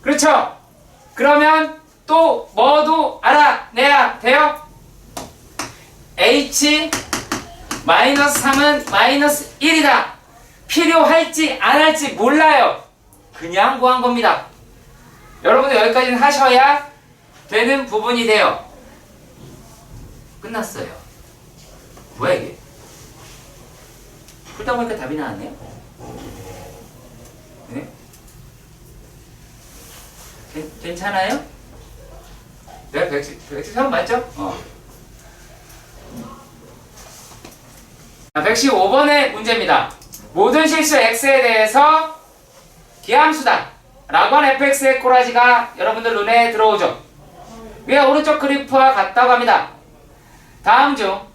그렇죠? 그러면 또 뭐도 알아내야 돼요? h-3은 마이너스 1이다. 필요할지 안 할지 몰라요. 그냥 구한 겁니다. 여러분들 여기까지는 하셔야 되는 부분이 돼요. 끝났어요. 뭐야 이게? 풀다 보니까 답이 나왔네요. 네? 괜찮아요? 내가 113 맞죠? 115번의 문제입니다. 모든 실수 x에 대해서 기함수다 라고 한 fx의 꼬라지가 여러분들 눈에 들어오죠. 위에 오른쪽 그래프와 같다고 합니다. 다음 중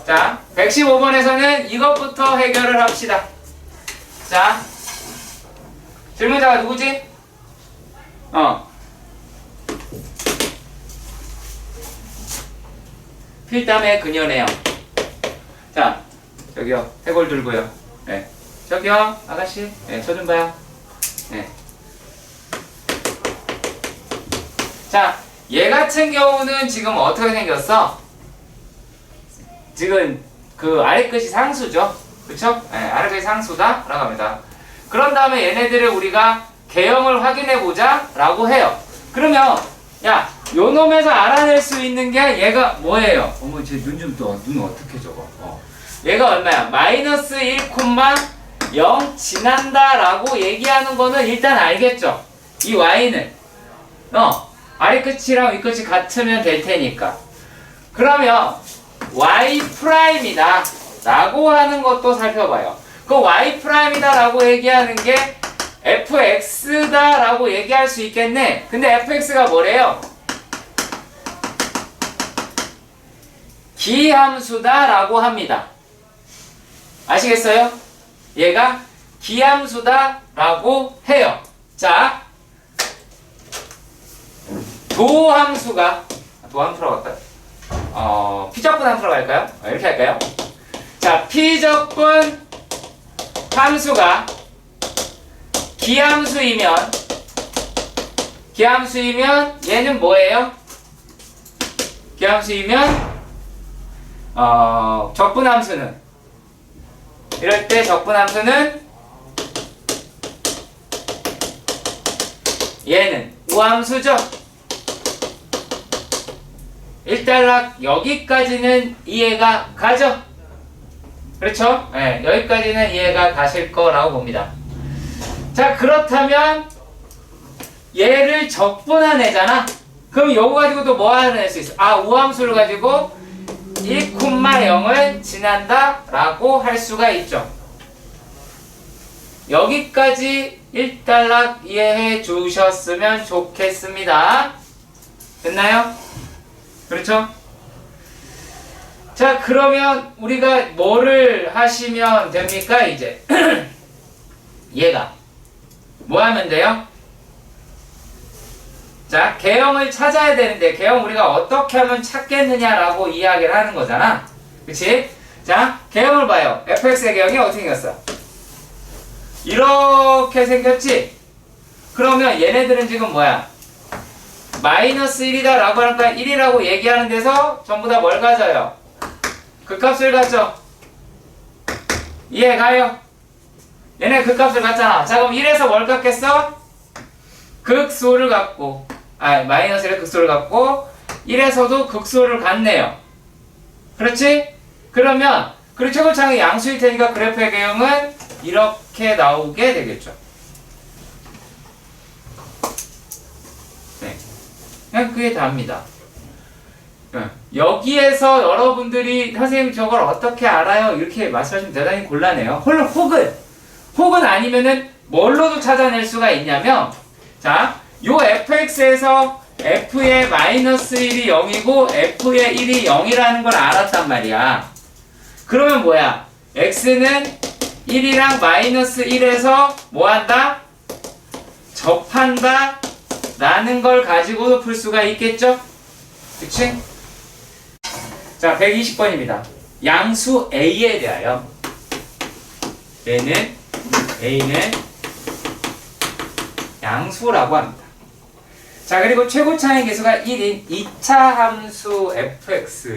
자, 115번에서는 이것부터 해결을 합시다. 자, 질문자가 누구지? 필담의 그녀네요. 자, 저기요, 해골 들고요. 네. 저기요, 아가씨. 네, 저 좀 봐요. 네. 자, 얘 같은 경우는 지금 어떻게 생겼어? 지금 그 아래 끝이 상수죠. 그쵸? 네, 아래 끝이 상수다 라고 합니다. 그런 다음에 얘네들을 우리가 개형을 확인해 보자 라고 해요. 그러면 야, 요 놈에서 알아낼 수 있는 게 얘가 뭐예요? 어머, 제 눈 좀 떠. 눈 어떻게 적어? 얘가 얼마야? 마이너스 1,0 지난다 라고 얘기하는 거는 일단 알겠죠? 이 y는 아래 끝이랑 위 끝이 같으면 될 테니까. 그러면 y'이다 라고 하는 것도 살펴봐요. 그 y'이다 라고 얘기하는 게 fx다 라고 얘기할 수 있겠네. 근데 fx가 뭐래요? 기함수다 라고 합니다. 아시겠어요? 얘가 기함수다 라고 해요. 자, 도함수가 도함수라고 할까요? 피적분 함수라고 할까요? 이렇게 할까요? 자, 피적분 함수가 기함수이면 얘는 뭐예요? 기함수이면 적분함수는 이럴 때 적분함수는 얘는 우함수죠. 일단락 여기까지는 이해가 가죠? 그렇죠? 네, 여기까지는 이해가 가실 거라고 봅니다. 자, 그렇다면 얘를 적분한 애잖아. 그럼 요거 가지고 또 뭐 하나 낼 수 있어? 우함수를 가지고 1,0을 지난다 라고 할 수가 있죠. 여기까지 일단락 이해해 주셨으면 좋겠습니다. 됐나요? 그렇죠? 자, 그러면 우리가 뭐를 하시면 됩니까? 이제 얘가 뭐 하면 돼요? 자, 개형을 찾아야 되는데 개형 우리가 어떻게 하면 찾겠느냐라고 이야기를 하는 거잖아. 그치? 자, 개형을 봐요. fx의 개형이 어떻게 생겼어? 이렇게 생겼지? 그러면 얘네들은 지금 뭐야? 마이너스 1이다 라고 할까? 1이라고 얘기하는 데서 전부 다 뭘 가져요? 그 값을 가져. 이해 가요? 얘네 그 값을 갖잖아. 자, 그럼 1에서 뭘 갖겠어? 극소를 갖고, 마이너스 1의 극소를 갖고 1에서도 극소를 갖네요. 그렇지? 그러면 그리고 최고차항이 양수일 테니까 그래프의 개형은 이렇게 나오게 되겠죠. 네, 그냥 그게 답니다. 여기에서 여러분들이 선생님 저걸 어떻게 알아요? 이렇게 말씀하시면 대단히 곤란해요. 혹은 아니면은 뭘로도 찾아낼 수가 있냐면, 자, 요 fx에서 f의 마이너스 1이 0이고 f의 1이 0이라는 걸 알았단 말이야. 그러면 뭐야? x는 1이랑 마이너스 1에서 뭐한다? 접한다 라는 걸 가지고도 풀 수가 있겠죠? 그치? 자, 120번입니다. 양수 a에 대하여 a는 양수라고 합니다. 자, 그리고 최고차항의 계수가 1인 2차 함수 fx.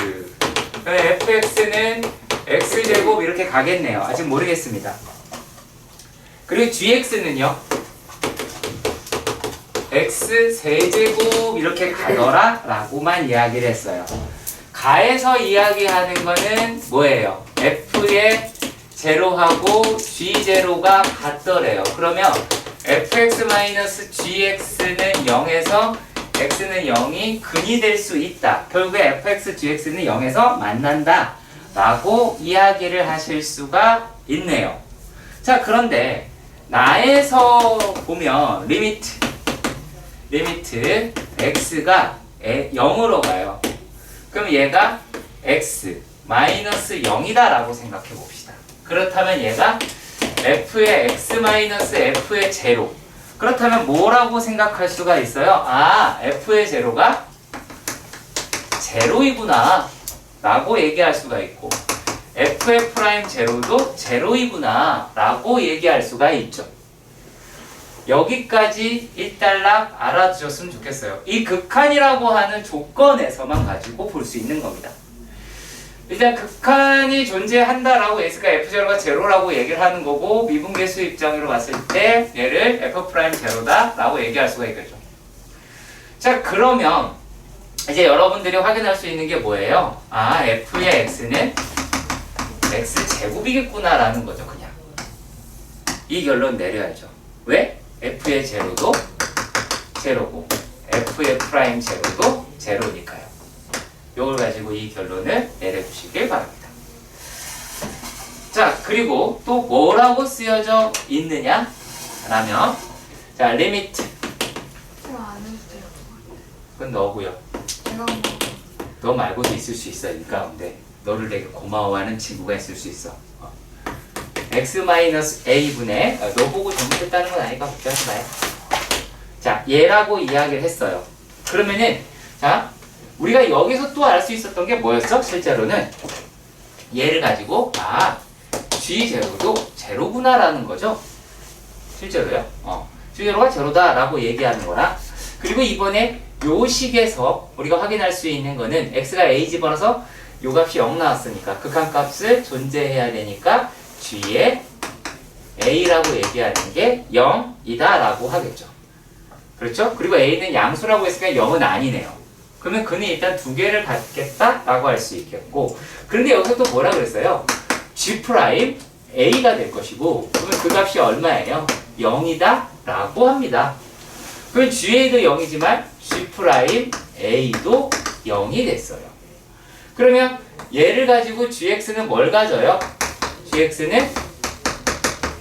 fx는 x제곱 이렇게 가겠네요. 아직 모르겠습니다. 그리고 gx는요. x 세제곱 이렇게 가더라 라고만 이야기를 했어요. 가에서 이야기하는 거는 뭐예요? f의 제로하고 g0가 같더래요. 그러면 fx-gx는 0에서 x는 0이 근이 될 수 있다. 결국에 fx, gx는 0에서 만난다 라고 이야기를 하실 수가 있네요. 자, 그런데 나에서 보면 리미트 x가 0으로 가요. 그럼 얘가 x 마이너스 0이다 라고 생각해 봅시다. 그렇다면 얘가 f의 x 마이너스 f의 제로. 그렇다면 뭐라고 생각할 수가 있어요? 아, f의 제로가 제로이구나 라고 얘기할 수가 있고 f의 프라임 제로도 제로이구나 라고 얘기할 수가 있죠. 여기까지 일단락 알아두셨으면 좋겠어요. 이 극한이라고 하는 조건에서만 가지고 볼 수 있는 겁니다. 일단 극한이 존재한다라고 x가 f0가 제로라고 얘기를 하는 거고 미분계수 입장으로 봤을 때 얘를 f'0다 라고 얘기할 수가 있겠죠. 자, 그러면 이제 여러분들이 확인할 수 있는 게 뭐예요? 아, f의 x는 x제곱이겠구나 라는 거죠. 그냥 이 결론 내려야죠. 왜? f의 제로도 제로고 f의 프라임 제로도 제로니까요. 요걸 가지고 이 결론을 내려주시길 바랍니다. 자, 그리고 또 뭐라고 쓰여져 있느냐 라면, 자, 리미트, 안 했어요. 그건 너고요. 제가 뭐 너 말고도 있을 수 있어. 이 가운데 너를 되게 고마워하는 친구가 있을 수 있어. x-a분의 너 보고 잘못했다는 건 아니까 걱정하지 마요. 자, 얘라고 이야기를 했어요. 그러면은 자, 우리가 여기서 또 알 수 있었던 게 뭐였어? 실제로는 얘를 가지고 아, g0도 제로구나 라는 거죠. 실제로요. g0가 제로다 라고 얘기하는 거라. 그리고 이번에 요 식에서 우리가 확인할 수 있는 거는 x가 a 집어넣어서 요 값이 0 나왔으니까 극한값을 존재해야 되니까 g의 a라고 얘기하는 게 0이다 라고 하겠죠. 그렇죠? 그리고 a는 양수라고 했으니까 0은 아니네요. 그러면 그는 일단 두 개를 갖겠다 라고 할 수 있겠고, 그런데 여기서 또 뭐라 그랬어요? g' a가 될 것이고, 그러면 그 값이 얼마예요? 0이다 라고 합니다. 그럼 gA도 0이지만 g' a도 0이 됐어요. 그러면 얘를 가지고 gx는 뭘 가져요? gx는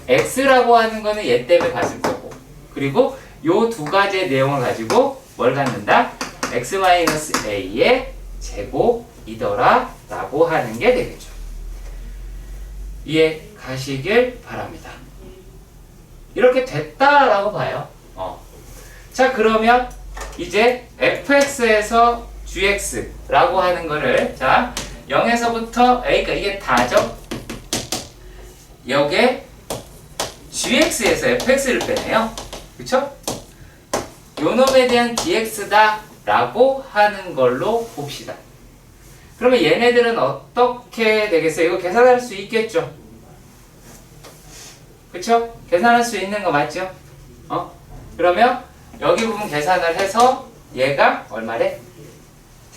x라고 하는 거는 얘 때문에 가질 거고, 그리고 요 두 가지의 내용을 가지고 뭘 갖는다? x-a의 제곱이더라 라고 하는 게 되겠죠. 이해 가시길 바랍니다. 이렇게 됐다라고 봐요. 자, 그러면 이제 fx에서 gx라고 하는 거를, 자, 0에서부터 a가 이게 다죠? 여기에 gx에서 fx를 빼네요. 그쵸? 요 놈에 대한 dx다 라고 하는 걸로 봅시다. 그러면 얘네들은 어떻게 되겠어요? 이거 계산할 수 있겠죠? 그쵸? 계산할 수 있는 거 맞죠? 그러면 여기 부분 계산을 해서 얘가 얼마래?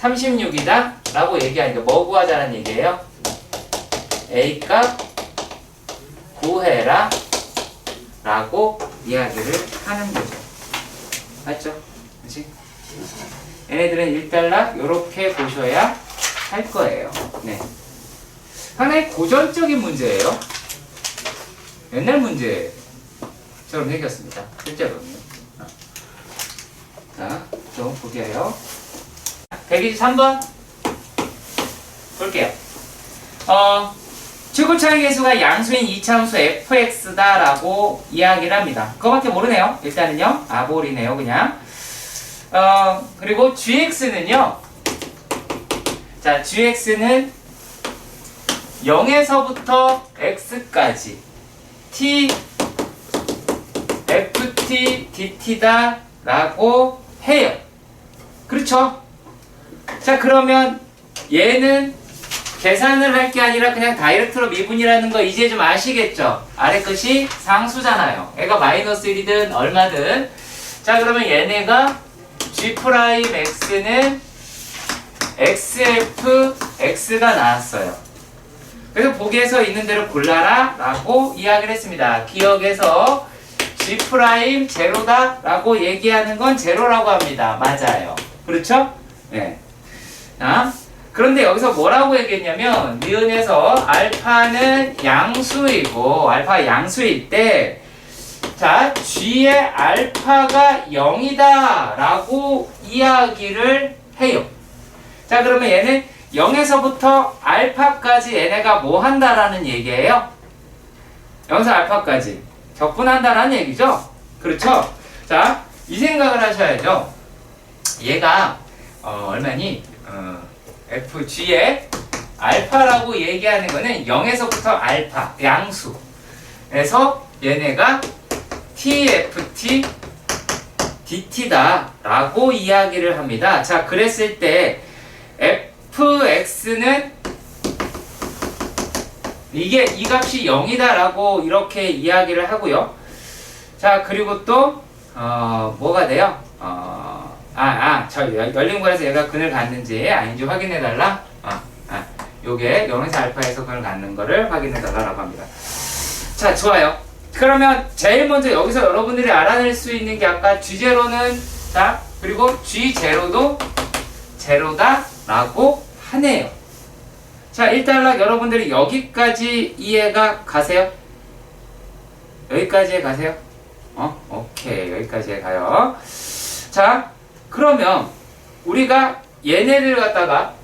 36이다 라고 얘기하니까 뭐 구하자는 얘기예요? A값 구해라 라고 이야기를 하는 거죠. 맞죠? 그치? 얘네들은 1달러 요렇게 보셔야 할 거예요. 네. 하나의 고전적인 문제예요. 옛날 문제처럼 생겼습니다. 실제로는. 자, 좀 볼게요. 123번 볼게요. 최고차의 계수가 양수인 이차함수 fx다 라고 이야기를 합니다. 그거밖에 모르네요. 일단은요, 아볼이네요 그냥. 그리고 gx는요, 자, gx는 0에서부터 x까지 t ft dt다 라고 해요. 그렇죠? 자, 그러면 얘는 계산을 할 게 아니라 그냥 다이렉트로 미분이라는 거 이제 좀 아시겠죠? 아래 것이 상수잖아요. 애가 마이너스 1이든 얼마든 자, 그러면 얘네가 G'X는 XFX가 나왔어요. 그래서 보기에서 있는 대로 골라라 라고 이야기를 했습니다. 기억에서 G' 제로다 라고 얘기하는 건 제로라고 합니다. 맞아요. 그렇죠? 네. 자, 그런데 여기서 뭐라고 얘기했냐면 니은에서 알파는 양수이고 알파 양수일 때 자, G의 알파가 0이다 라고 이야기를 해요. 자, 그러면 얘는 0에서부터 알파까지 얘네가 뭐 한다라는 얘기예요? 0에서 알파까지 적분한다라는 얘기죠? 그렇죠? 자, 이 생각을 하셔야죠. 얘가 얼마니? FG의 알파라고 얘기하는 거는 0에서부터 알파, 양수에서 얘네가 TFT DT다 라고 이야기를 합니다. 자, 그랬을 때 fx는 이게 이 값이 0이다 라고 이렇게 이야기를 하고요. 자, 그리고 또 뭐가 돼요? 저 열린 공간에서 얘가 근을 갖는지 아닌지 확인해 달라. 요게 0에서 알파에서 근을 갖는 거를 확인해 달라라고 합니다. 자, 좋아요. 그러면 제일 먼저 여기서 여러분들이 알아낼 수 있는 게 아까 G0는 자, 그리고 G0도 제로다 라고 하네요. 자, 일단 여러분들이 여기까지 이해가 가세요? 여기까지 가세요? 오케이. 여기까지 가요. 자, 그러면 우리가 얘네를 갖다가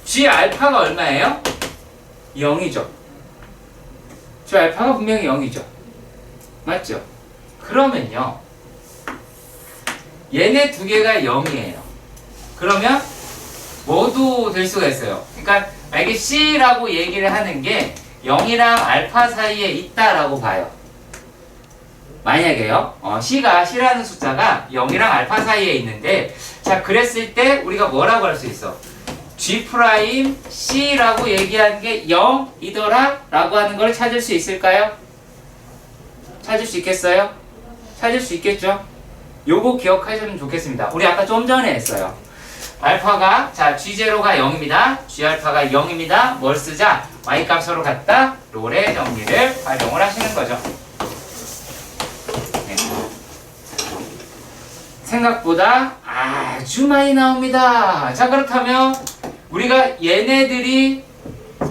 G 알파가 얼마예요? 0이죠. G 알파가 분명히 0이죠. 맞죠? 그러면요. 얘네 두 개가 0이에요. 그러면 모두 될 수가 있어요. 그러니까 만약에 C라고 얘기를 하는 게 0이랑 알파 사이에 있다라고 봐요. 만약에요. C라는 숫자가 0이랑 알파 사이에 있는데 자, 그랬을 때 우리가 뭐라고 할 수 있어? G'C라고 얘기하는 게 0이더라 라고 하는 걸 찾을 수 있을까요? 찾을 수 있겠어요? 찾을 수 있겠죠? 요거 기억하시면 좋겠습니다. 우리 아까 좀 전에 했어요. 알파가 자 G0가 0입니다. G알파가 0입니다. 뭘 쓰자? Y값 서로 같다. 롤의 정리를 활용을 하시는 거죠. 네. 생각보다 아주 많이 나옵니다. 자, 그렇다면 우리가 얘네들이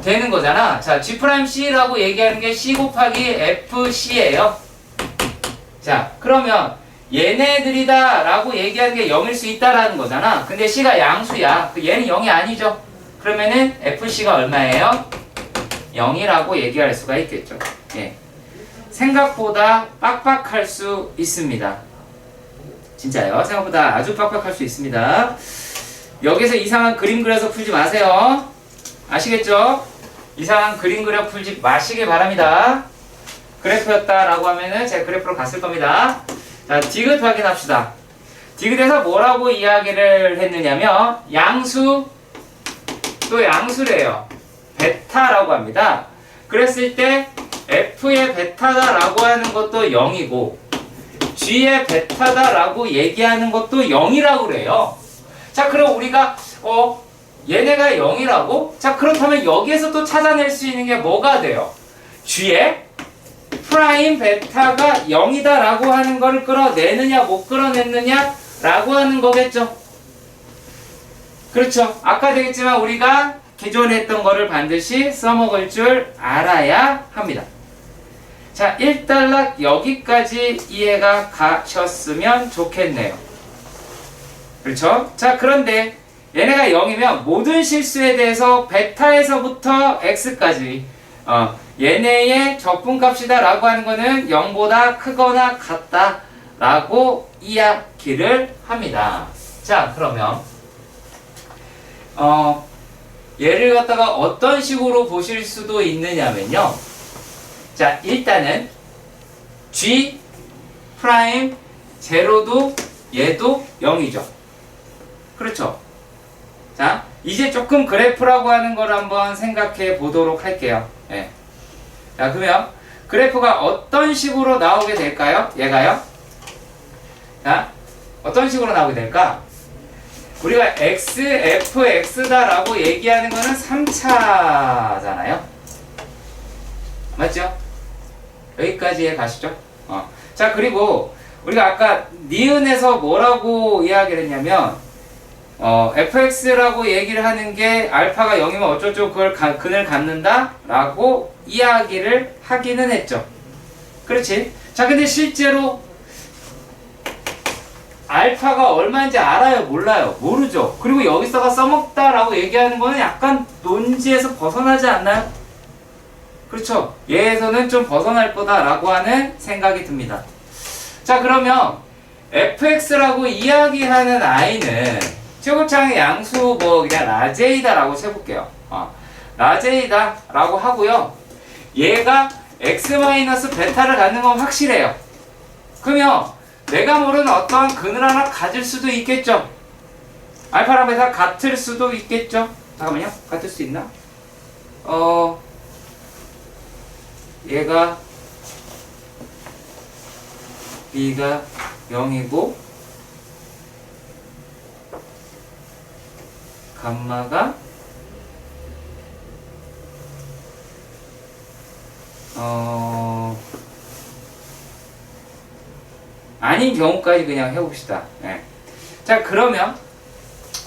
되는 거잖아. 자, G'C라고 얘기하는 게 C 곱하기 FC예요. 자, 그러면 얘네들이다 라고 얘기하는 게 0일 수 있다라는 거잖아. 근데 C가 양수야. 얘는 0이 아니죠. 그러면은 FC가 얼마예요? 0이라고 얘기할 수가 있겠죠. 예. 생각보다 빡빡할 수 있습니다. 진짜요. 생각보다 아주 빡빡할 수 있습니다. 여기서 이상한 그림 그려서 풀지 마세요. 아시겠죠? 이상한 그림 그려 풀지 마시길 바랍니다. 그래프였다라고 하면은 제 그래프로 갔을 겁니다. 자, 디귿 확인합시다. 디귿에서 뭐라고 이야기를 했느냐면 양수 또 양수래요. 베타라고 합니다. 그랬을 때 F의 베타다라고 하는 것도 0이고 G의 베타다라고 얘기하는 것도 0이라고 그래요. 자, 그럼 우리가 얘네가 0이라고? 자, 그렇다면 여기에서 또 찾아낼 수 있는 게 뭐가 돼요? G의 프라임 베타가 0이다 라고 하는 거를 끌어내느냐 못 끌어냈느냐 라고 하는 거겠죠. 그렇죠. 아까 되겠지만 우리가 기존에 했던 거를 반드시 써먹을 줄 알아야 합니다. 자, 1단락 여기까지 이해가 가셨으면 좋겠네요. 그렇죠? 자, 그런데 얘네가 0이면 모든 실수에 대해서 베타에서부터 x까지 얘네의 적분값이다 라고 하는 거는 0보다 크거나 같다 라고 이야기를 합니다. 자, 그러면 얘를 갖다가 어떤 식으로 보실 수도 있느냐면요. 자, 일단은 G 프라임 제로도 얘도 0이죠. 그렇죠? 자, 이제 조금 그래프라고 하는 걸 한번 생각해 보도록 할게요. 네. 자, 그러면 그래프가 어떤 식으로 나오게 될까요? 얘가요? 자, 어떤 식으로 나오게 될까? 우리가 x, f, x다라고 얘기하는 거는 3차잖아요. 맞죠? 여기까지 가시죠. 자, 그리고 우리가 아까 니은에서 뭐라고 이야기를 했냐면 fx라고 얘기를 하는 게 알파가 0이면 어쩌고 그걸 근을 갖는다 라고 이야기를 하기는 했죠. 그렇지? 자, 근데 실제로 알파가 얼마인지 알아요? 몰라요? 모르죠. 그리고 여기서가 써먹다 라고 얘기하는 거는 약간 논지에서 벗어나지 않나요? 그렇죠? 얘에서는 좀 벗어날 거다 라고 하는 생각이 듭니다. 자, 그러면 fx라고 이야기하는 i는 최고창의 양수 그냥 라제이다 라고 세볼게요. 라제이다 라고 하고요. 얘가 x-베타를 갖는 건 확실해요. 그러면 내가 모르는 어떠한 근을 하나 가질 수도 있겠죠. 알파랑 베타 같을 수도 있겠죠. 잠깐만요. 같을 수 있나? 얘가 b가 0이고 감마가 아닌 경우까지 그냥 해봅시다. 네. 자, 그러면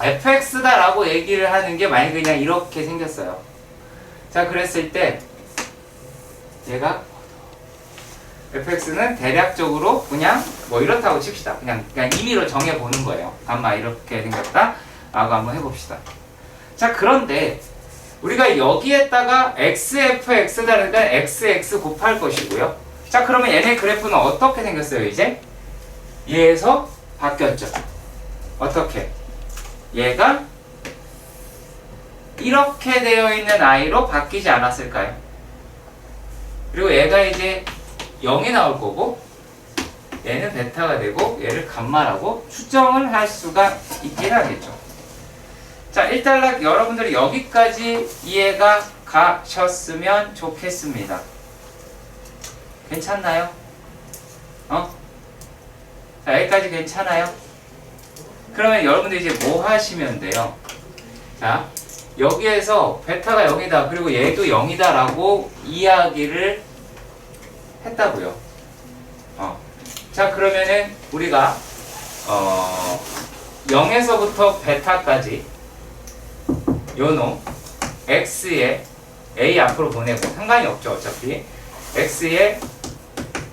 fx다 라고 얘기를 하는 게 만약에 그냥 이렇게 생겼어요. 자, 그랬을 때 얘가 fx는 대략적으로 그냥 이렇다고 칩시다. 그냥 임의로 정해보는 거예요. 감마 이렇게 생겼다 라고 한번 해봅시다. 자, 그런데 우리가 여기에다가 xfx다 그러니까 xx 곱할 것이고요. 자, 그러면 얘네 그래프는 어떻게 생겼어요? 이제 얘에서 바뀌었죠. 어떻게? 얘가 이렇게 되어 있는 i로 바뀌지 않았을까요? 그리고 얘가 이제 0이 나올 거고 얘는 베타가 되고 얘를 감마라고 추정을 할 수가 있긴 하겠죠. 자, 일단락 여러분들이 여기까지 이해가 가셨으면 좋겠습니다. 괜찮나요? 자, 여기까지 괜찮아요? 그러면 여러분들이 이제 뭐 하시면 돼요? 자, 여기에서 베타가 0이다 그리고 얘도 0이다 라고 이야기를 했다고요. 자, 그러면은 우리가 0에서부터 베타까지 요놈 x에 a 앞으로 보내고 상관이 없죠. 어차피 x에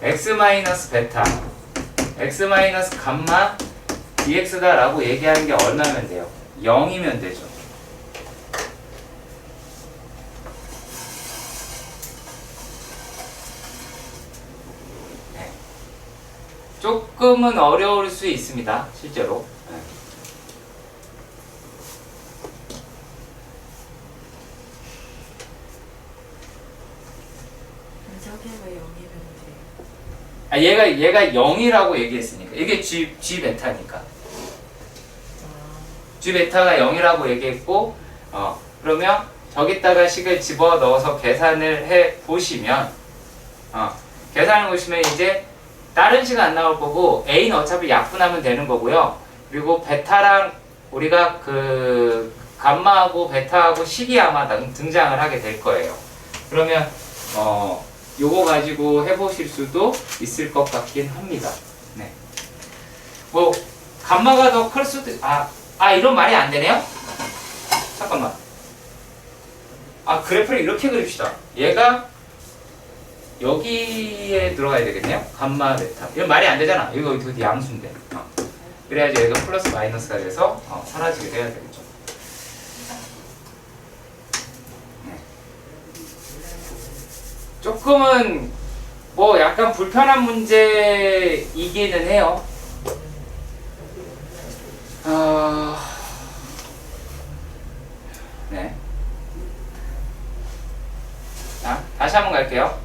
x-베타 x-감마 dx다 라고 얘기하는 게 얼마면 돼요? 0이면 되죠. 네. 조금은 어려울 수 있습니다. 실제로. 네. 저기가 0이면 돼요. 얘가 0이라고 얘기했으니까 이게 G 베타니까 G 베타가 0이라고 얘기했고 그러면 저기다가 식을 집어 넣어서 계산을 해 보시면 계산을 보시면 이제 다른 식은 안 나올 거고 A는 어차피 약분하면 되는 거고요. 그리고 베타랑 우리가 그 감마하고 베타하고 식이 아마 등장을 하게 될 거예요. 그러면 요거 가지고 해보실 수도 있을 것 같긴 합니다. 네. 감마가 더 클 수도, 이런 말이 안 되네요? 잠깐만. 그래프를 이렇게 그립시다. 얘가 여기에 들어가야 되겠네요? 감마, 베타. 이건 말이 안 되잖아. 이거 되게 양수인데. 그래야지 얘가 플러스 마이너스가 돼서 사라지게 돼야 되겠죠. 조금은 약간 불편한 문제이기는 해요. 네. 자, 다시 한번 갈게요.